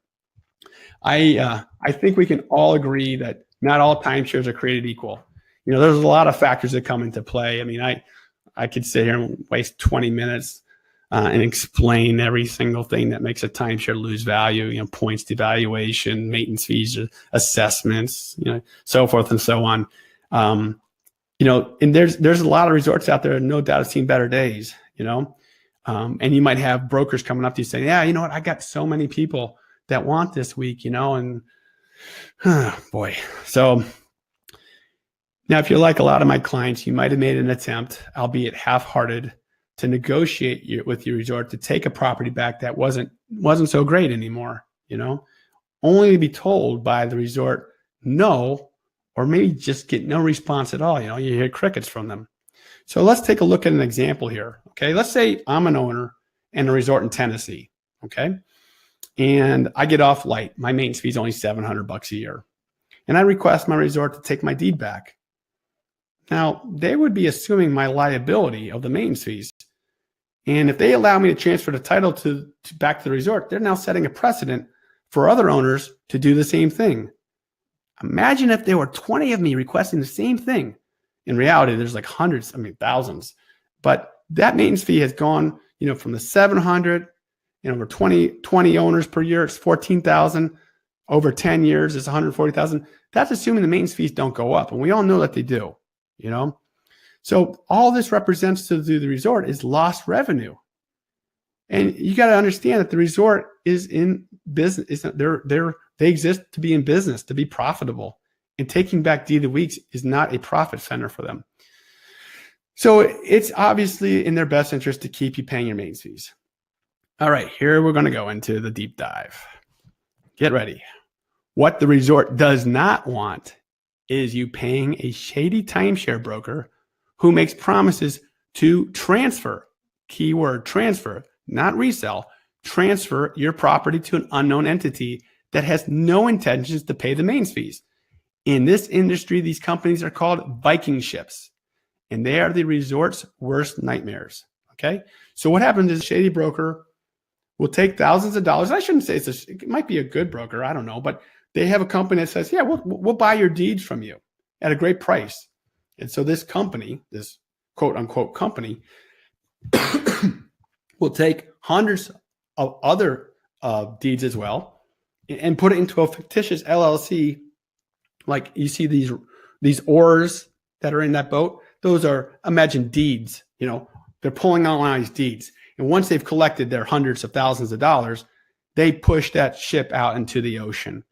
Speaker 1: I think we can all agree that not all timeshares are created equal. There's a lot of factors that come into play. I mean, I could sit here and waste 20 minutes and explain every single thing that makes a timeshare lose value, points to valuation, maintenance fees, assessments, so forth and so on. And there's a lot of resorts out there, no doubt, have seen better days, and you might have brokers coming up to you saying, yeah, you know what, I got so many people that want this week, and boy. So now, if you're like a lot of my clients, you might have made an attempt, albeit half-hearted, to negotiate with your resort to take a property back that wasn't so great anymore, only to be told by the resort no, or maybe just get no response at all. You hear crickets from them. So let's take a look at an example here. Okay, let's say I'm an owner in a resort in Tennessee. Okay, and I get off light. My maintenance fee is only $700 a year, and I request my resort to take my deed back. Now, they would be assuming my liability of the maintenance fees. And if they allow me to transfer the title back to the resort, they're now setting a precedent for other owners to do the same thing. Imagine if there were 20 of me requesting the same thing. In reality, there's like hundreds, thousands. But that maintenance fee has gone, from the 700, over 20 owners per year, it's 14,000. over 10 years is 140,000. That's assuming the maintenance fees don't go up. And we all know that they do, you know? So all this represents to the resort is lost revenue. And you got to understand that the resort is in business. They exist to be in business, to be profitable. And taking back deeded weeks is not a profit center for them. So it's obviously in their best interest to keep you paying your maintenance fees. All right, here we're going to go into the deep dive. Get ready. What the resort does not want is you paying a shady timeshare broker who makes promises to transfer, keyword transfer, not resell, transfer your property to an unknown entity that has no intentions to pay the maintenance fees. In this industry, these companies are called Viking ships, and they are the resort's worst nightmares. Okay, so what happens is a shady broker will take thousands of dollars. I shouldn't say it might be a good broker. I don't know, but they have a company that says, yeah, we'll buy your deeds from you at a great price. And so this company, this quote unquote company, will take hundreds of other deeds as well and put it into a fictitious LLC. Like you see these oars that are in that boat. Those are imagined deeds. You know, they're pulling on these deeds. And once they've collected their hundreds of thousands of dollars, they push that ship out into the ocean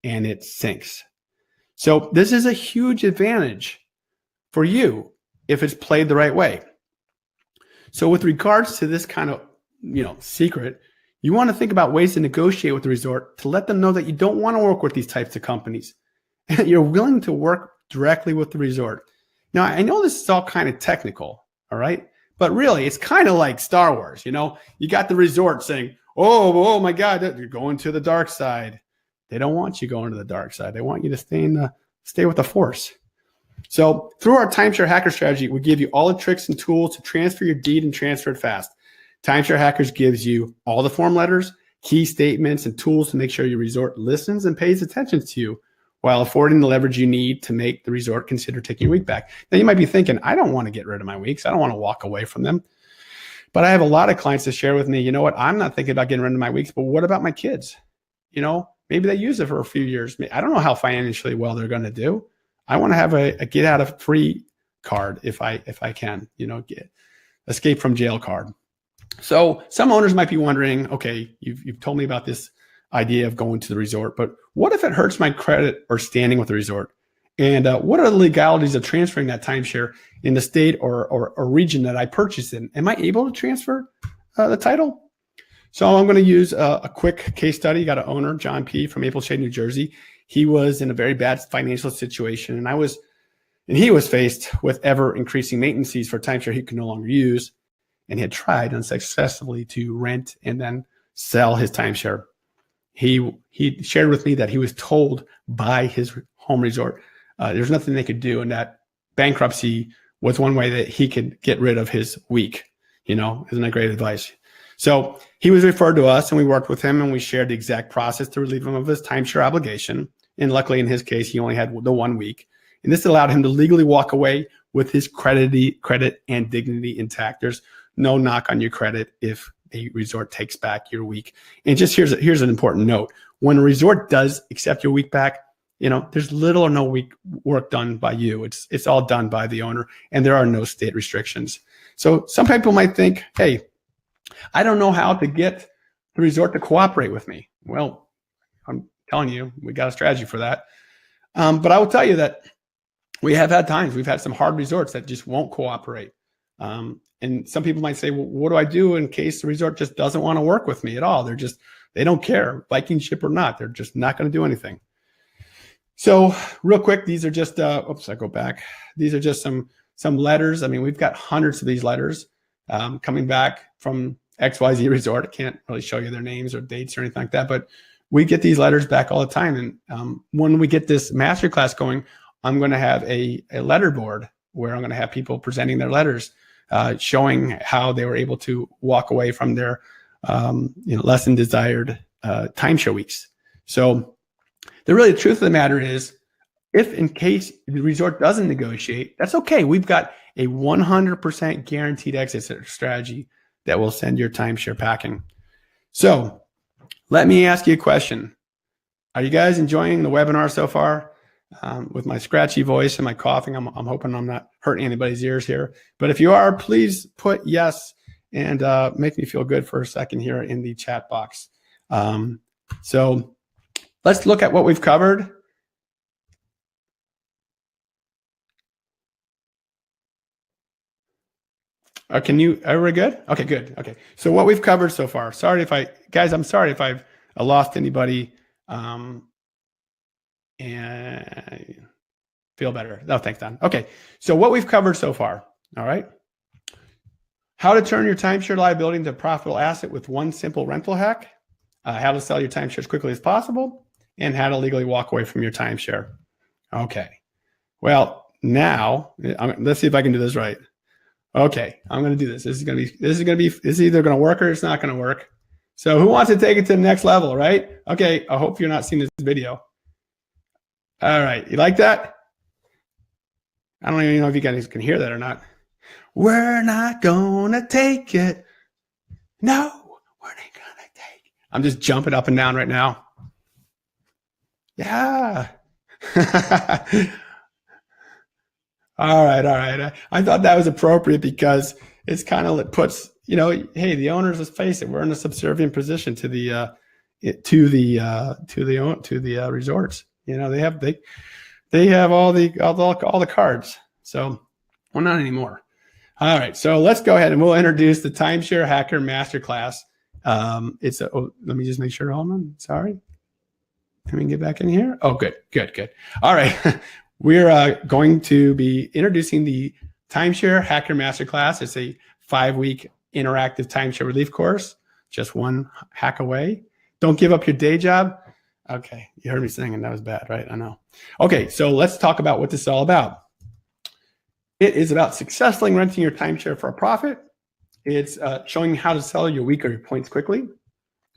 Speaker 1: and it sinks. So this is a huge advantage for you if it's played the right way. So with regards to this kind of, secret, you want to think about ways to negotiate with the resort to let them know that you don't want to work with these types of companies and you're willing to work directly with the resort. Now, I know this is all kind of technical, all right? But really, it's kind of like Star Wars, you got the resort saying, oh my God, you're going to the dark side. They don't want you going to the dark side. They want you to stay with the force. So through our Timeshare Hacker strategy, we give you all the tricks and tools to transfer your deed and transfer it fast. Timeshare Hackers gives you all the form letters, key statements, and tools to make sure your resort listens and pays attention to you while affording the leverage you need to make the resort consider taking your week back. Now you might be thinking, I don't want to get rid of my weeks. I don't want to walk away from them. But I have a lot of clients that share with me, you know what, I'm not thinking about getting rid of my weeks, but what about my kids? Maybe they use it for a few years. I don't know how financially well they're going to do. I want to have a get out of free card if I can, get escape from jail card. So some owners might be wondering, okay, you've told me about this idea of going to the resort, but what if it hurts my credit or standing with the resort? And what are the legalities of transferring that timeshare in the state or region that I purchased in? Am I able to transfer the title? So I'm going to use a quick case study. Got an owner, John P. from Maple Shade, New Jersey. He was in a very bad financial situation, and he was faced with ever increasing maintenance fees for timeshare he could no longer use, and he had tried unsuccessfully to rent and then sell his timeshare. He shared with me that he was told by his home resort there's nothing they could do, and that bankruptcy was one way that he could get rid of his week. Isn't that great advice? So he was referred to us, and we worked with him, and we shared the exact process to relieve him of his timeshare obligation. And luckily, in his case, he only had the 1 week, and this allowed him to legally walk away with his credit and dignity intact. There's no knock on your credit if a resort takes back your week. And just here's an important note. When a resort does accept your week back, there's little or no week work done by you. It's all done by the owner, and there are no state restrictions. So some people might think, hey, I don't know how to get the resort to cooperate with me. Well, I'm telling you, we got a strategy for that. But I will tell you that we have had times, we've had some hard resorts that just won't cooperate. And some people might say, well, what do I do in case the resort just doesn't want to work with me at all? They don't care, Viking ship or not. They're just not going to do anything. So real quick, these are just, I go back. These are just some letters. I mean, we've got hundreds of these letters coming back from XYZ resort. I can't really show you their names or dates or anything like that, but we get these letters back all the time. And when we get this masterclass going, I'm going to have a letter board where I'm going to have people presenting their letters, showing how they were able to walk away from their less than desired timeshare weeks. So the truth of the matter is, if in case the resort doesn't negotiate, that's okay. We've got a 100% guaranteed exit strategy that will send your timeshare packing. So let me ask you a question. Are you guys enjoying the webinar so far? With my scratchy voice and my coughing, I'm hoping I'm not hurting anybody's ears here. But if you are, please put yes and make me feel good for a second here in the chat box. So let's look at what we've covered. Are we good? Okay, good. Okay. So what we've covered so far, guys, I'm sorry if I've lost anybody. And feel better. No, thanks, Don. Okay. So what we've covered so far, all right. How to turn your timeshare liability into a profitable asset with one simple rental hack, how to sell your timeshare as quickly as possible, and how to legally walk away from your timeshare. Okay. Well, now let's see if I can do this right. Okay, I'm going to do this. This is either going to work or it's not going to work. So who wants to take it to the next level, right? Okay, I hope you're not seeing this video. All right, you like that? I don't even know if you guys can hear that or not. We're not going to take it. No, we're not going to take it. I'm just jumping up and down right now. Yeah. All right. I thought that was appropriate because it's kind of, it puts, hey, the owners, let's face it, we're in a subservient position to the resorts. They have all the cards. So, well, not anymore. All right, so let's go ahead and we'll introduce the Timeshare Hacker Masterclass. Let me just make sure. Hold on. Sorry. Let me get back in here. Oh, good. All right. We're going to be introducing the Timeshare Hacker Masterclass. It's a 5-week interactive timeshare relief course, just one hack away. Don't give up your day job. Okay, you heard me singing. That was bad, right? I know. Okay, so let's talk about what this is all about. It is about successfully renting your timeshare for a profit. It's showing how to sell your week or your points quickly.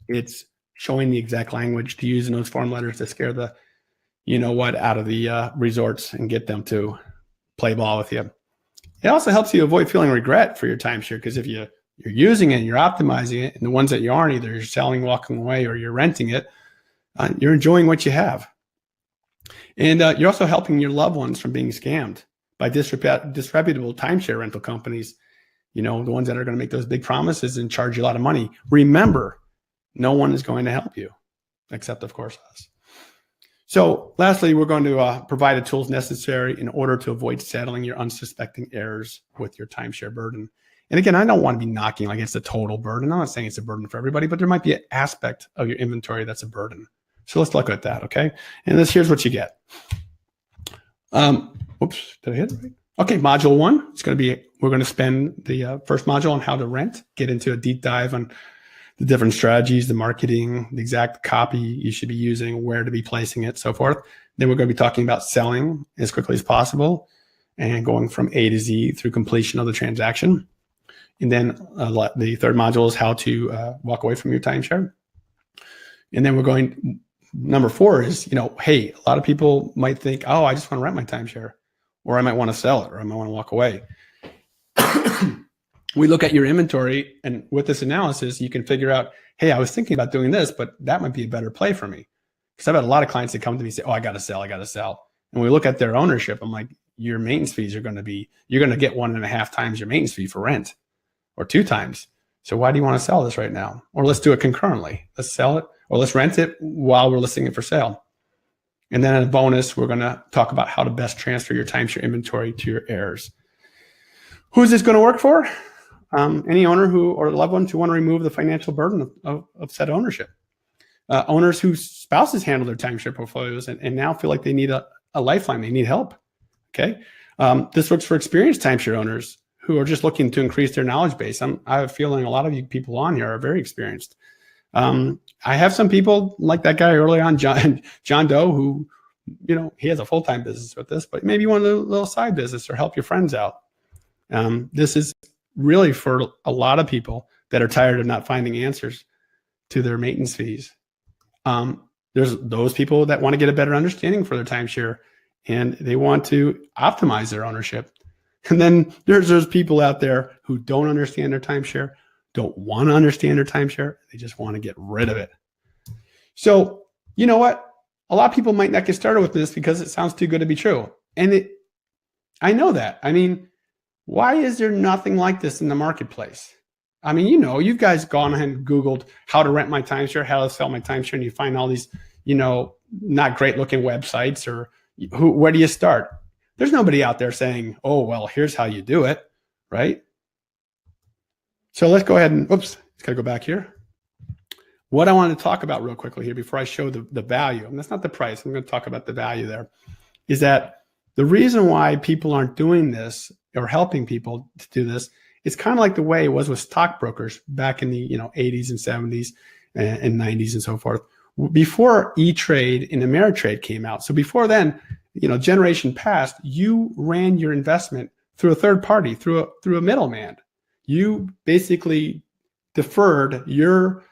Speaker 1: It's showing the exact language to use in those form letters to scare the out of the resorts and get them to play ball with you. It also helps you avoid feeling regret for your timeshare, because if you're using it and you're optimizing it, and the ones that you aren't, either you're selling, walking away, or you're renting it, you're enjoying what you have. And you're also helping your loved ones from being scammed by disreputable timeshare rental companies, the ones that are going to make those big promises and charge you a lot of money. Remember, no one is going to help you, except, of course, us. So lastly, we're going to provide the tools necessary in order to avoid settling your unsuspecting errors with your timeshare burden. And again, I don't want to be knocking like it's a total burden. I'm not saying it's a burden for everybody, but there might be an aspect of your inventory that's a burden. So let's look at that, okay? And here's what you get. Oops, did I hit it right? Okay, module 1, we're going to spend the first module on how to rent, get into a deep dive on the different strategies, the marketing, the exact copy you should be using, where to be placing it, so forth. Then we're going to be talking about selling as quickly as possible and going from A to Z through completion of the transaction. And then the third module is how to walk away from your timeshare. And then number 4 is, hey, a lot of people might think, oh, I just want to rent my timeshare, or I might want to sell it, or I might want to walk away. We look at your inventory, and with this analysis, you can figure out, hey, I was thinking about doing this, but that might be a better play for me. Because I've had a lot of clients that come to me and say, oh, I got to sell. And we look at their ownership. I'm like, your maintenance fees you're going to get 1.5 times your maintenance fee for rent, or 2 times. So why do you want to sell this right now? Or let's do it concurrently. Let's sell it, or let's rent it while we're listing it for sale. And then as a bonus, we're going to talk about how to best transfer your timeshare inventory to your heirs. Who's this going to work for? Any owner or loved ones who want to remove the financial burden of said ownership. Owners whose spouses handle their timeshare portfolios and now feel like they need a lifeline. They need help. Okay. This works for experienced timeshare owners who are just looking to increase their knowledge base. I have a feeling a lot of you people on here are very experienced. I have some people like that guy early on, John Doe, who, he has a full-time business with this, but maybe you want a little side business or help your friends out. This is really for a lot of people that are tired of not finding answers to their maintenance fees. There's those people that want to get a better understanding for their timeshare and they want to optimize their ownership. And then there's those people out there who don't understand their timeshare, don't want to understand their timeshare. They just want to get rid of it. So you know what? a lot of people might not get started with this because it sounds too good to be true. And I know that. I mean, why is there nothing like this in the marketplace? I mean, you guys gone ahead and Googled how to rent my timeshare, how to sell my timeshare, and you find all these, not great looking websites or where do you start? There's nobody out there saying, oh, well, here's how you do it, right? So let's go ahead and, oops, got to go back here. What I want to talk about real quickly here before I show the value, and that's not the price, I'm going to talk about the value there, is that the reason why people aren't doing this or helping people to do this, it's kind of like the way it was with stockbrokers back in the 80s and 70s and 90s and so forth. Before E-Trade and Ameritrade came out. So before then, generation past, you ran your investment through a third party, through a middleman. You basically deferred your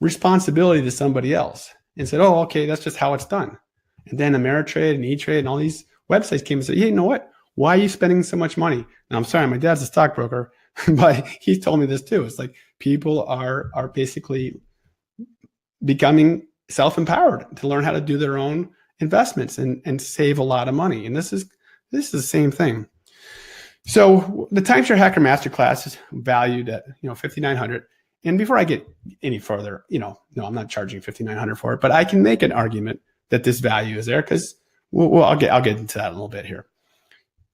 Speaker 1: responsibility to somebody else and said, oh, okay, that's just how it's done. And then Ameritrade and E-Trade and all these websites came and said, hey, you know what? Why are you spending so much money? Now, I'm sorry, my dad's a stockbroker, but he's told me this too. It's like people are basically becoming self-empowered to learn how to do their own investments and save a lot of money. And this is the same thing. So the Timeshare Hacker Masterclass is valued at $5,900. And before I get any further, no, I'm not charging $5,900 for it, but I can make an argument that this value is there because I'll get into that in a little bit here.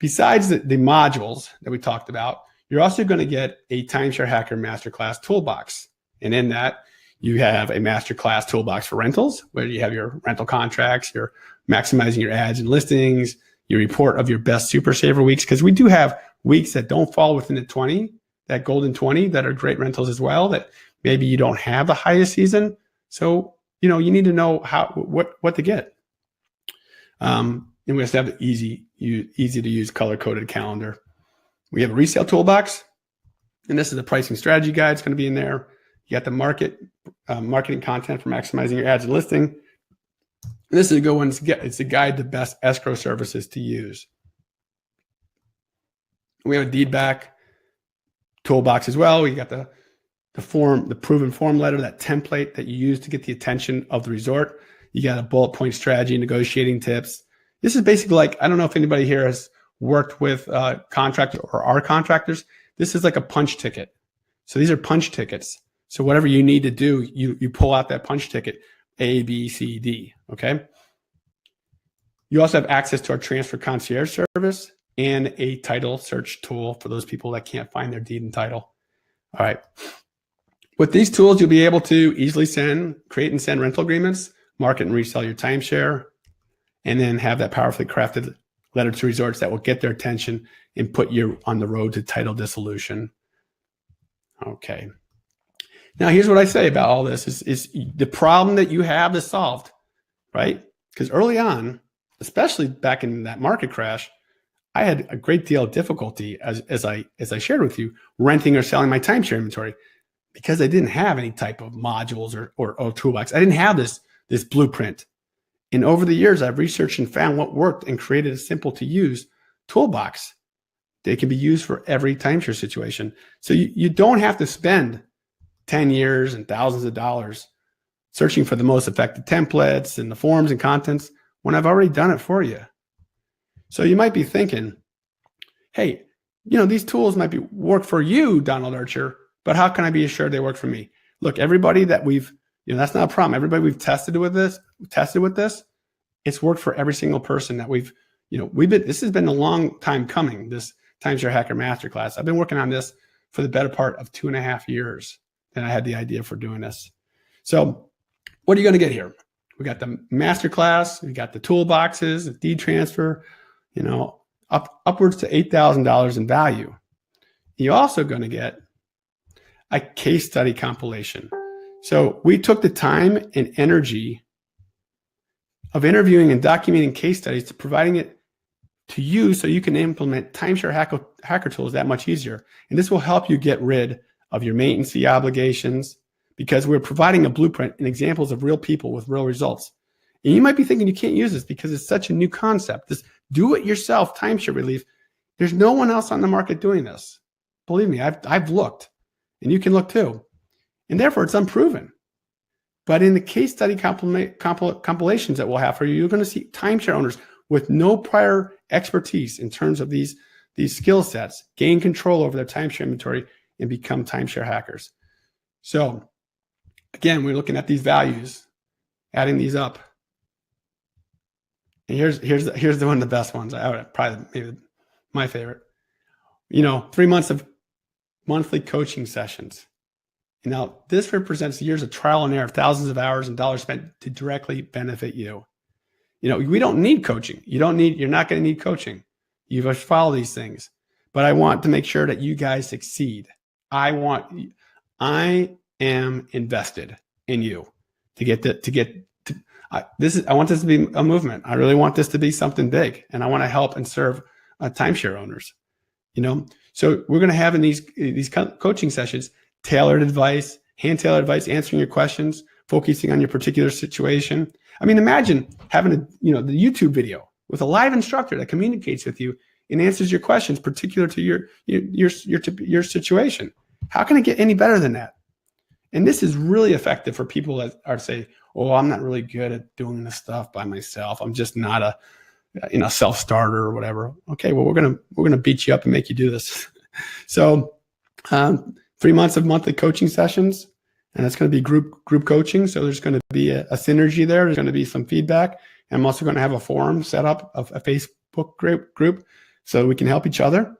Speaker 1: Besides the modules that we talked about, you're also going to get a Timeshare Hacker Masterclass toolbox. And in that, you have a masterclass toolbox for rentals, where you have your rental contracts, you're maximizing your ads and listings, your report of your best super saver weeks, because we do have weeks that don't fall within the 20, that golden 20 that are great rentals as well, that maybe you don't have the highest season. So, you need to know what to get. And we also have the easy to use color coded calendar. We have a resale toolbox, and this is the pricing strategy guide. It's going to be in there. You got the marketing content for maximizing your ads and listing. And this is a good one. It's a guide to best escrow services to use. We have a deed back toolbox as well. We got the proven form letter, that template that you use to get the attention of the resort. You got a bullet point strategy, negotiating tips. This is basically like, I don't know if anybody here has worked with contractors or are contractors. This is like a punch ticket. So these are punch tickets. So whatever you need to do, you pull out that punch ticket, A, B, C, D, okay? You also have access to our transfer concierge service and a title search tool for those people that can't find their deed and title. All right. With these tools, you'll be able to easily create and send rental agreements, market and resell your timeshare, and then have that powerfully crafted letter to resorts that will get their attention and put you on the road to title dissolution. Okay. Now, here's what I say about all this is the problem that you have is solved, right? Because early on, especially back in that market crash, I had a great deal of difficulty as I shared with you, renting or selling my timeshare inventory because I didn't have any type of modules or toolbox. I didn't have this blueprint. And over the years, I've researched and found what worked and created a simple to use toolbox. They can be used for every timeshare situation. So you don't have to spend 10 years and thousands of dollars searching for the most effective templates and the forms and contents when I've already done it for you. So you might be thinking, hey, these tools might work for you, Donald Archer, but how can I be assured they work for me? Look, everybody that that's not a problem. Everybody we've tested with this, it's worked for every single person that this has been a long time coming, this Timeshare Hacker Masterclass. I've been working on this for the better part of 2.5 years. And I had the idea for doing this. So what are you going to get here? We got the masterclass, we got the toolboxes, the deed transfer, upwards to $8,000 in value. You're also going to get a case study compilation. So we took the time and energy of interviewing and documenting case studies to providing it to you so you can implement timeshare hacker tools that much easier. And this will help you get rid of your maintenance fee obligations because we're providing a blueprint and examples of real people with real results. And you might be thinking you can't use this because it's such a new concept. This do-it-yourself timeshare relief. There's no one else on the market doing this. Believe me, I've looked, and you can look too. And therefore, it's unproven. But in the case study compilations that we'll have for you, you're going to see timeshare owners with no prior expertise in terms of these skill sets gain control over their timeshare inventory and become timeshare hackers. So again, we're looking at these values, adding these up. And here's the one of the best ones. I would probably maybe my favorite. 3 months of monthly coaching sessions. Now, this represents years of trial and error, thousands of hours and dollars spent to directly benefit you. We don't need coaching. You're not going to need coaching. You must follow these things. But I want to make sure that you guys succeed. I am invested in you I want this to be a movement. I really want this to be something big, and I want to help and serve timeshare owners. So we're going to have in these coaching sessions tailored advice, hand-tailored advice, answering your questions, focusing on your particular situation. I mean, imagine having the YouTube video with a live instructor that communicates with you and answers your questions particular to your situation. How can it get any better than that? And this is really effective for people that are say, "Oh, I'm not really good at doing this stuff by myself. I'm just not a self-starter or whatever." Okay, well, we're gonna beat you up and make you do this. So 3 months of monthly coaching sessions, and it's going to be group coaching. So there's going to be a synergy there. There's going to be some feedback. And I'm also going to have a forum set up, of a Facebook group, so we can help each other.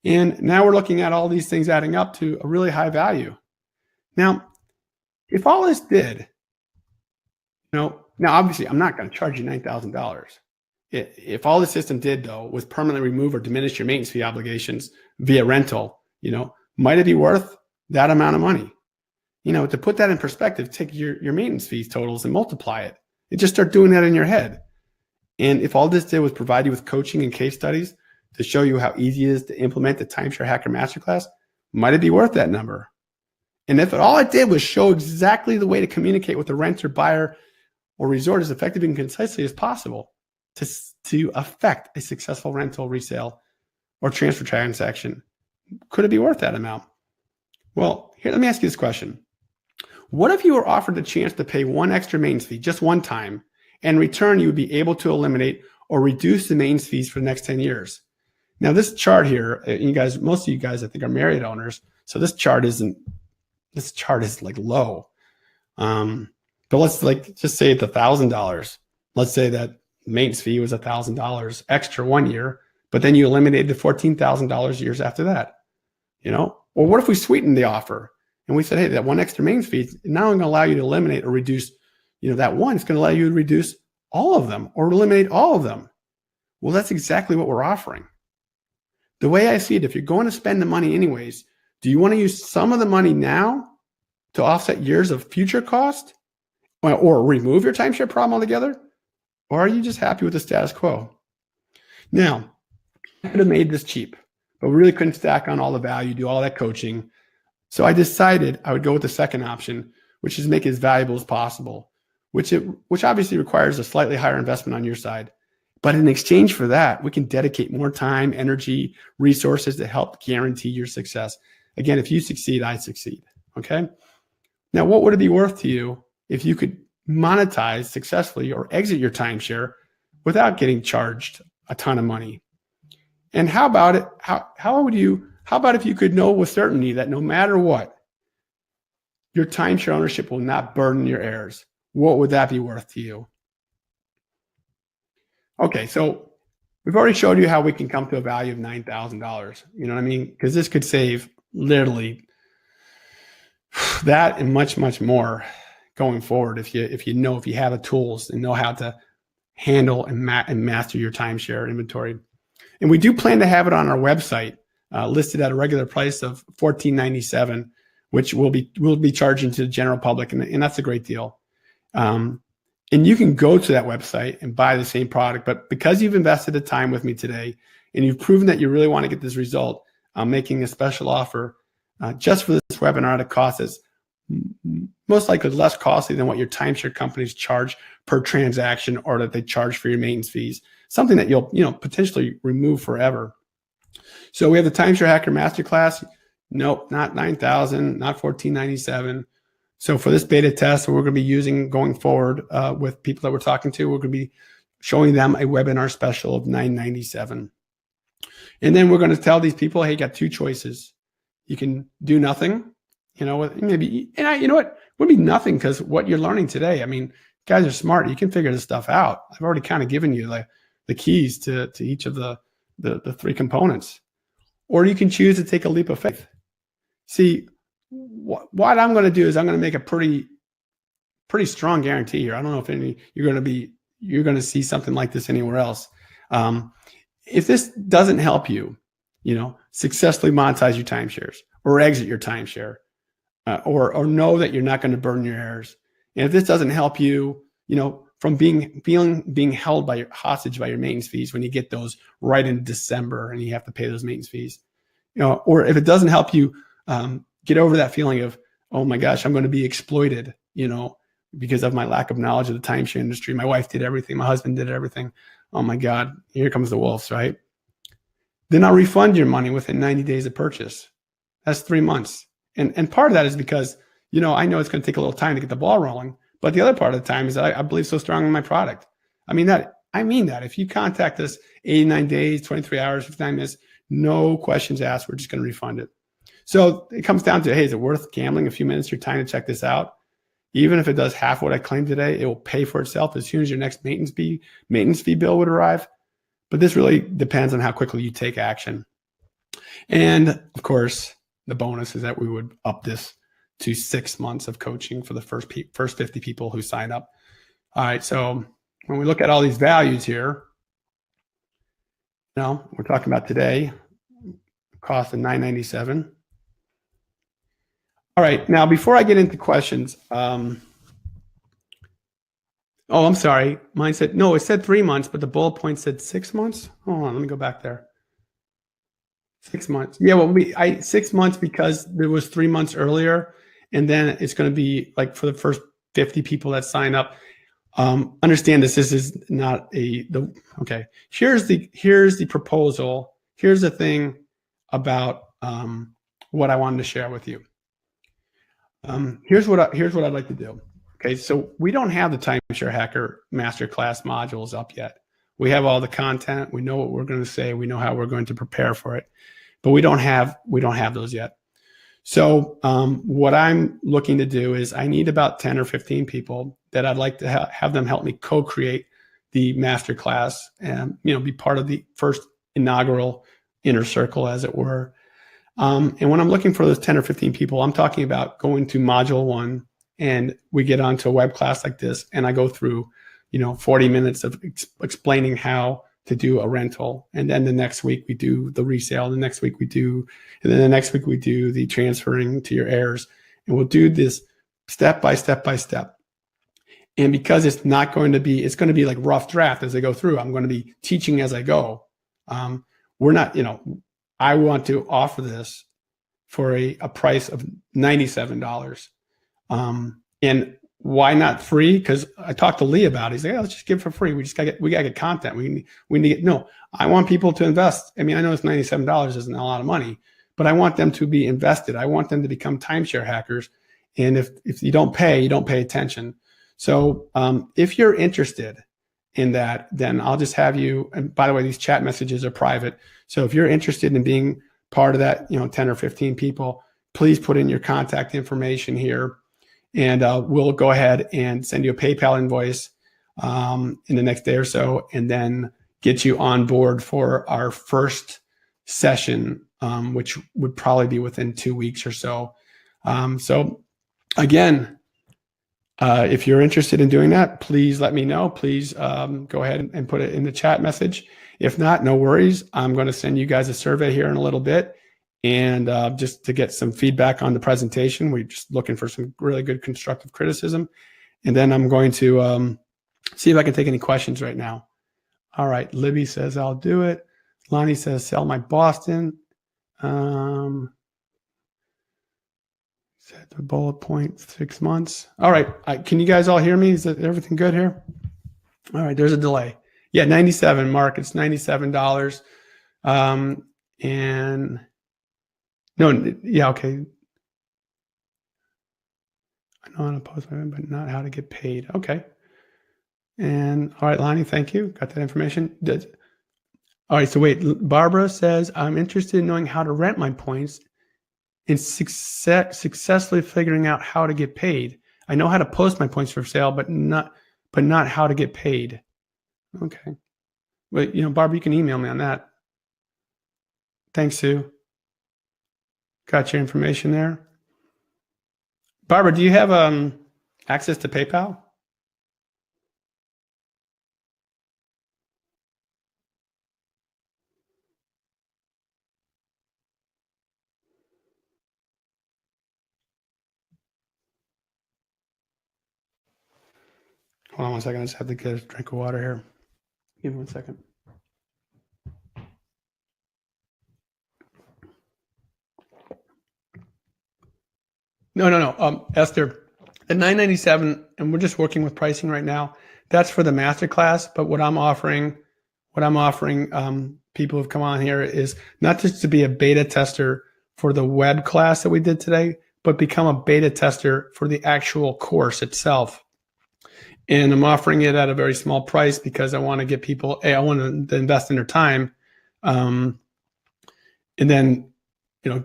Speaker 1: And now we're looking at all these things adding up to a really high value. Now, if all this did, now obviously I'm not going to charge you $9,000. If all the system did, though, was permanently remove or diminish your maintenance fee obligations via rental, might it be worth that amount of money? To put that in perspective, take your maintenance fees totals and multiply it. And just start doing that in your head. And if all this did was provide you with coaching and case studies to show you how easy it is to implement the Timeshare Hacker Masterclass, might it be worth that number? And if all it did was show exactly the way to communicate with the renter, buyer, or resort as effectively and concisely as possible to affect a successful rental, resale, or transfer transaction, could it be worth that amount? Well, here, let me ask you this question. What if you were offered the chance to pay one extra maintenance fee just one time, and in return you would be able to eliminate or reduce the maintenance fees for the next 10 years? Now, this chart here, most of you guys, I think, are Marriott owners, so this chart is like low. But let's just say it's $1,000. Let's say that maintenance fee was $1,000 extra 1 year, but then you eliminated the $14,000 years after that. Or what if we sweetened the offer and we said, hey, that one extra maintenance fee is not only going to allow you to eliminate or reduce, that one, it's going to allow you to reduce all of them or eliminate all of them. Well, that's exactly what we're offering. The way I see it, if you're going to spend the money anyways, do you want to use some of the money now to offset years of future cost or remove your timeshare problem altogether? Or are you just happy with the status quo? Now, I could have made this cheap, but we really couldn't stack on all the value, do all that coaching. So I decided I would go with the second option, which is make it as valuable as possible, which obviously requires a slightly higher investment on your side. But in exchange for that, we can dedicate more time, energy, resources to help guarantee your success. Again, if you succeed, I succeed. Okay. Now, what would it be worth to you if you could monetize successfully or exit your timeshare without getting charged a ton of money? And how about it? How about if you could know with certainty that no matter what, your timeshare ownership will not burden your heirs? What would that be worth to you? Okay, so we've already showed you how we can come to a value of $9,000. You know what I mean? Because this could save literally that and much, much more going forward if you have the tools and know how to handle and master your timeshare inventory. And we do plan to have it on our website, listed at a regular price of $14.97, which we'll be charging to the general public, and that's a great deal. And you can go to that website and buy the same product, but because you've invested the time with me today and you've proven that you really want to get this result, I'm making a special offer just for this webinar at a cost that's most likely less costly than what your timeshare companies charge per transaction or that they charge for your maintenance fees, something that you'll potentially remove forever. So we have the Timeshare Hacker Masterclass. Nope, not $9,000, not $14.97, So for this beta test, we're going to be using going forward with people that we're talking to, we're going to be showing them a webinar special of $997. And then we're going to tell these people, hey, you got two choices. You can do nothing, maybe, and you know what, it would be nothing because what you're learning today, I mean, guys are smart. You can figure this stuff out. I've already kind of given you the keys to each of the three components. Or you can choose to take a leap of faith. See, what I'm going to do is I'm going to make a pretty strong guarantee here. I don't know if you're going to see something like this anywhere else. If this doesn't help you, successfully monetize your timeshares or exit your timeshare, or know that you're not going to burn your heirs. And if this doesn't help you, from being held hostage by your maintenance fees when you get those right in December and you have to pay those maintenance fees, or if it doesn't help you get over that feeling of, oh my gosh, I'm going to be exploited, because of my lack of knowledge of the timeshare industry. My wife did everything. My husband did everything. Oh my God, here comes the wolves, right? Then I'll refund your money within 90 days of purchase. That's 3 months. And part of that is because, I know it's going to take a little time to get the ball rolling. But the other part of the time is that I believe so strong in my product. I mean that. If you contact us 89 days, 23 hours, 59 minutes, no questions asked, we're just going to refund it. So it comes down to, hey, is it worth gambling a few minutes of your time to check this out? Even if it does half what I claimed today, it will pay for itself as soon as your next maintenance fee bill would arrive. But this really depends on how quickly you take action. And of course, the bonus is that we would up this to 6 months of coaching for the first 50 people who sign up. All right, so when we look at all these values here, we're talking about today, cost of $997. All right, now before I get into questions, oh, I'm sorry. Mine said, no, it said 3 months, but the bullet point said 6 months. Hold on, let me go back there. 6 months. Yeah, well, 6 months because there was 3 months earlier, and then it's going to be like for the first 50 people that sign up. Understand this is not okay. Here's the proposal. Here's the thing about what I wanted to share with you. Here's what I'd like to do. Okay, so we don't have the Timeshare Hacker Masterclass modules up yet. We have all the content. We know what we're going to say. We know how we're going to prepare for it, but we don't have those yet. So what I'm looking to do is I need about 10 or 15 people that I'd like to have them help me co-create the masterclass and be part of the first inaugural inner circle, as it were. And when I'm looking for those 10 or 15 people, I'm talking about going to module 1 and we get onto a web class like this and I go through 40 minutes of explaining how to do a rental. And then the next week we do the resale. The next week and then the next week we do the transferring to your heirs. And we'll do this step by step by step. And because it's going to be like rough draft as I go through, I'm going to be teaching as I go. We're not, I want to offer this for a price of $97. And why not free? Because I talked to Lee about it. He's like, let's just give it for free. We gotta get content. We need to get, no, I want people to invest. I mean, I know it's $97 isn't a lot of money, but I want them to be invested. I want them to become timeshare hackers. And if you don't pay attention. So if you're interested in that, then I'll just have you, and by the way, these chat messages are private. So if you're interested in being part of that, 10 or 15 people, please put in your contact information here. And we'll go ahead and send you a PayPal invoice in the next day or so, and then get you on board for our first session, which would probably be within 2 weeks or so. So again, if you're interested in doing that, please let me know. Please go ahead and put it in the chat message. If not, no worries. I'm going to send you guys a survey here in a little bit. And just to get some feedback on the presentation, we're just looking for some really good constructive criticism. And then I'm going to see if I can take any questions right now. All right, Libby says, I'll do it. Lonnie says, sell my Boston. Said the bullet point, 6 months. All right, can you guys all hear me? Is everything good here? All right, there's a delay. Yeah, 97, Mark, it's $97. And no, yeah, okay. on a post, but not how to get paid. Okay. And all right, Lonnie, thank you. Got that information. All right, so wait, Barbara says, I'm interested in knowing how to rent my points and successfully figuring out how to get paid. I know how to post my points for sale, but not how to get paid. Okay. But Barbara, you can email me on that. Thanks, Sue. Got your information there. Barbara, do you have access to PayPal? Hold on one second. I just have to get a drink of water here. Give me 1 second. No. Esther, the $997, and we're just working with pricing right now. That's for the master class. But what I'm offering people who've come on here is not just to be a beta tester for the web class that we did today, but become a beta tester for the actual course itself. And I'm offering it at a very small price because I want to get people, I want to invest in their time. And then,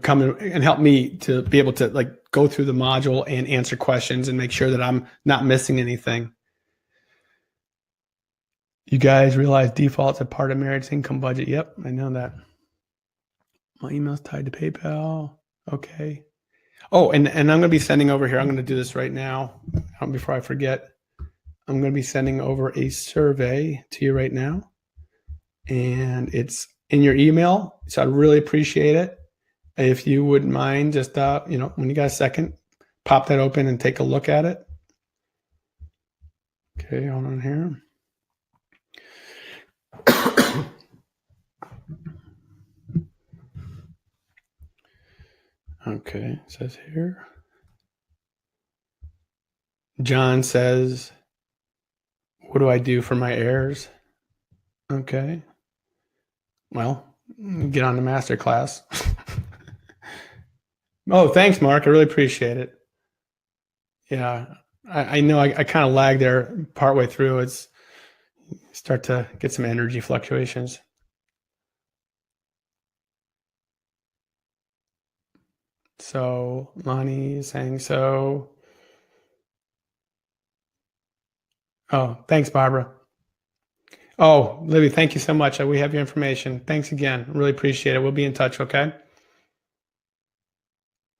Speaker 1: come and help me to be able to go through the module and answer questions and make sure that I'm not missing anything. You guys realize default's a part of Marriott's income budget. Yep, I know that. My email's tied to PayPal. Okay. Oh, and I'm going to be sending over here. I'm going to do this right now before I forget. I'm going to be sending over a survey to you right now. And it's in your email. So I really appreciate it. If you wouldn't mind, just, when you got a second, pop that open and take a look at it. Okay, hold on here. Okay, it says here. John says, what do I do for my errors? Okay. Well, get on the master class. Oh, thanks, Mark. I really appreciate it. Yeah, I know I kind of lagged there partway through. It's start to get some energy fluctuations. So Lonnie is saying so. Oh, thanks, Barbara. Oh, Libby, thank you so much. We have your information. Thanks again. Really appreciate it. We'll be in touch, okay?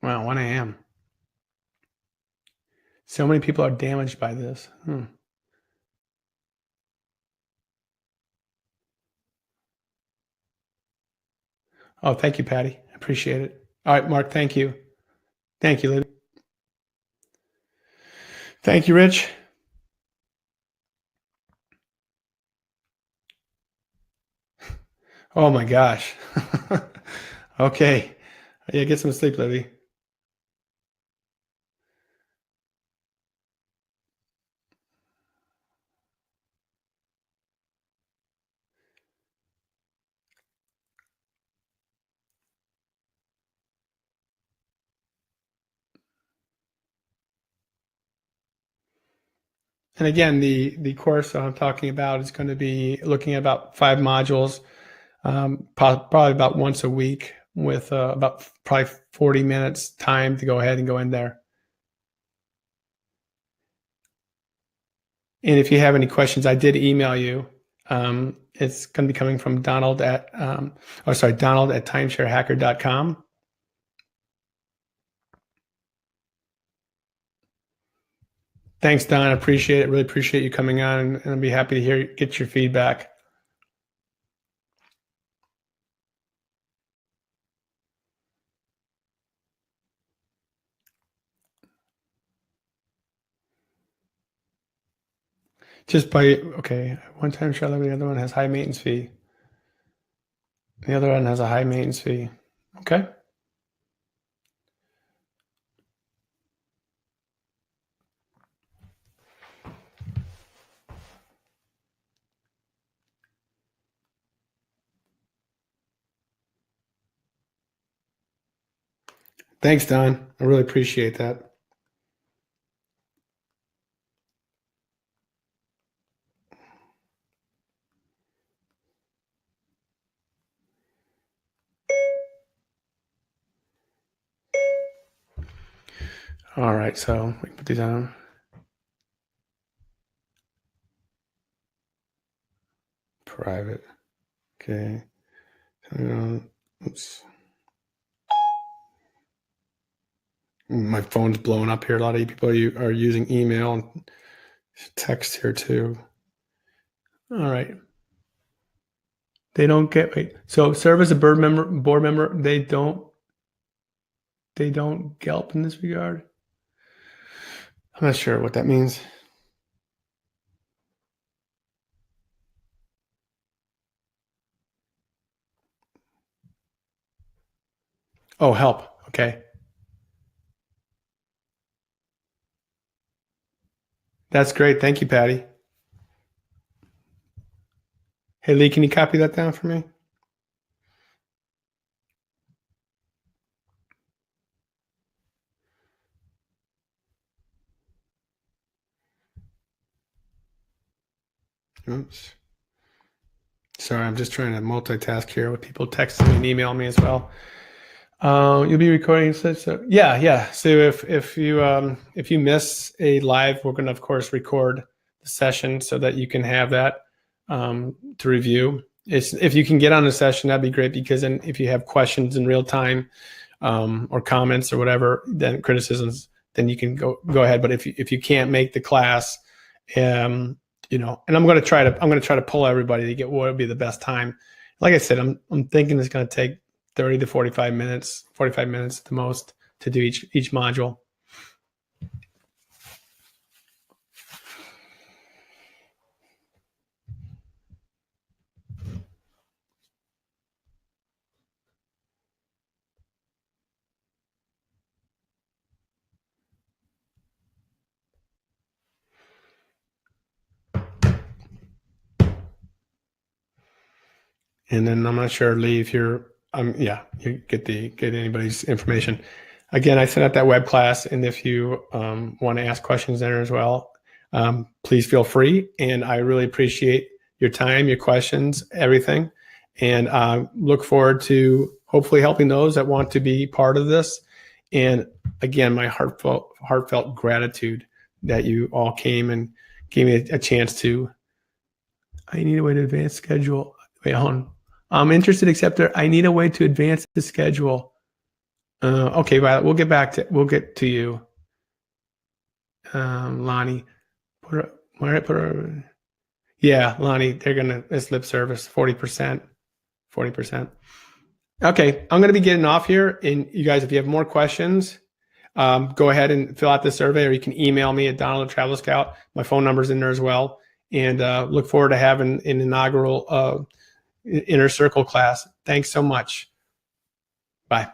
Speaker 1: Wow, 1 a.m. So many people are damaged by this. Oh, thank you, Patty. I appreciate it. All right, Mark, thank you. Thank you, Libby. Thank you, Rich. Oh my gosh. Okay. Yeah, get some sleep, Libby. And again, the course I'm talking about is going to be looking at about 5 modules, probably about once a week with about probably 40 minutes time to go ahead and go in there. And if you have any questions, I did email you. It's going to be coming from Donald at timesharehacker.com. Thanks, Don. I appreciate it. Really appreciate you coming on, and I'll be happy to get your feedback. Just by, okay, one time share, the other one has high maintenance fee. The other one has a high maintenance fee. Okay. Thanks, Don. I really appreciate that. All right, so we can put these on. Private. Okay. Oops. My phone's blowing up here. A lot of people are using email and text here too. All right. They don't get, wait. So serve as a board member, they don't Gelp in this regard. I'm not sure what that means. Oh, help. Okay. That's great. Thank you, Patty. Hey, Lee, can you copy that down for me? Oops. Sorry, I'm just trying to multitask here with people texting me and email me as well. You'll be recording. So yeah. So if you miss a live, we're going to of course record the session so that you can have that to review. If you can get on the session, that'd be great, because then if you have questions in real time or comments or whatever, then criticisms, then you can go ahead. But if you can't make the class, and I'm going to try to pull everybody to get what would be the best time. Like I said, I'm thinking it's going to take 30 to 45 minutes at the most to do each module. And then I'm not sure, Lee, if you're you get anybody's information. Again, I sent out that web class, and if you want to ask questions there as well, please feel free. And I really appreciate your time, your questions, everything, and look forward to hopefully helping those that want to be part of this. And again, my heartfelt gratitude that you all came and gave me a chance to. I need a way to advance schedule. Wait, hold on. I'm interested, except I need a way to advance the schedule. Okay, Violet, we'll get to you. Lonnie, yeah, Lonnie, it's lip service, 40%. Okay, I'm gonna be getting off here, and you guys, if you have more questions, go ahead and fill out the survey, or you can email me at Donald Travel Scout. My phone number's in there as well, and look forward to having an inaugural Inner Circle class. Thanks so much. Bye.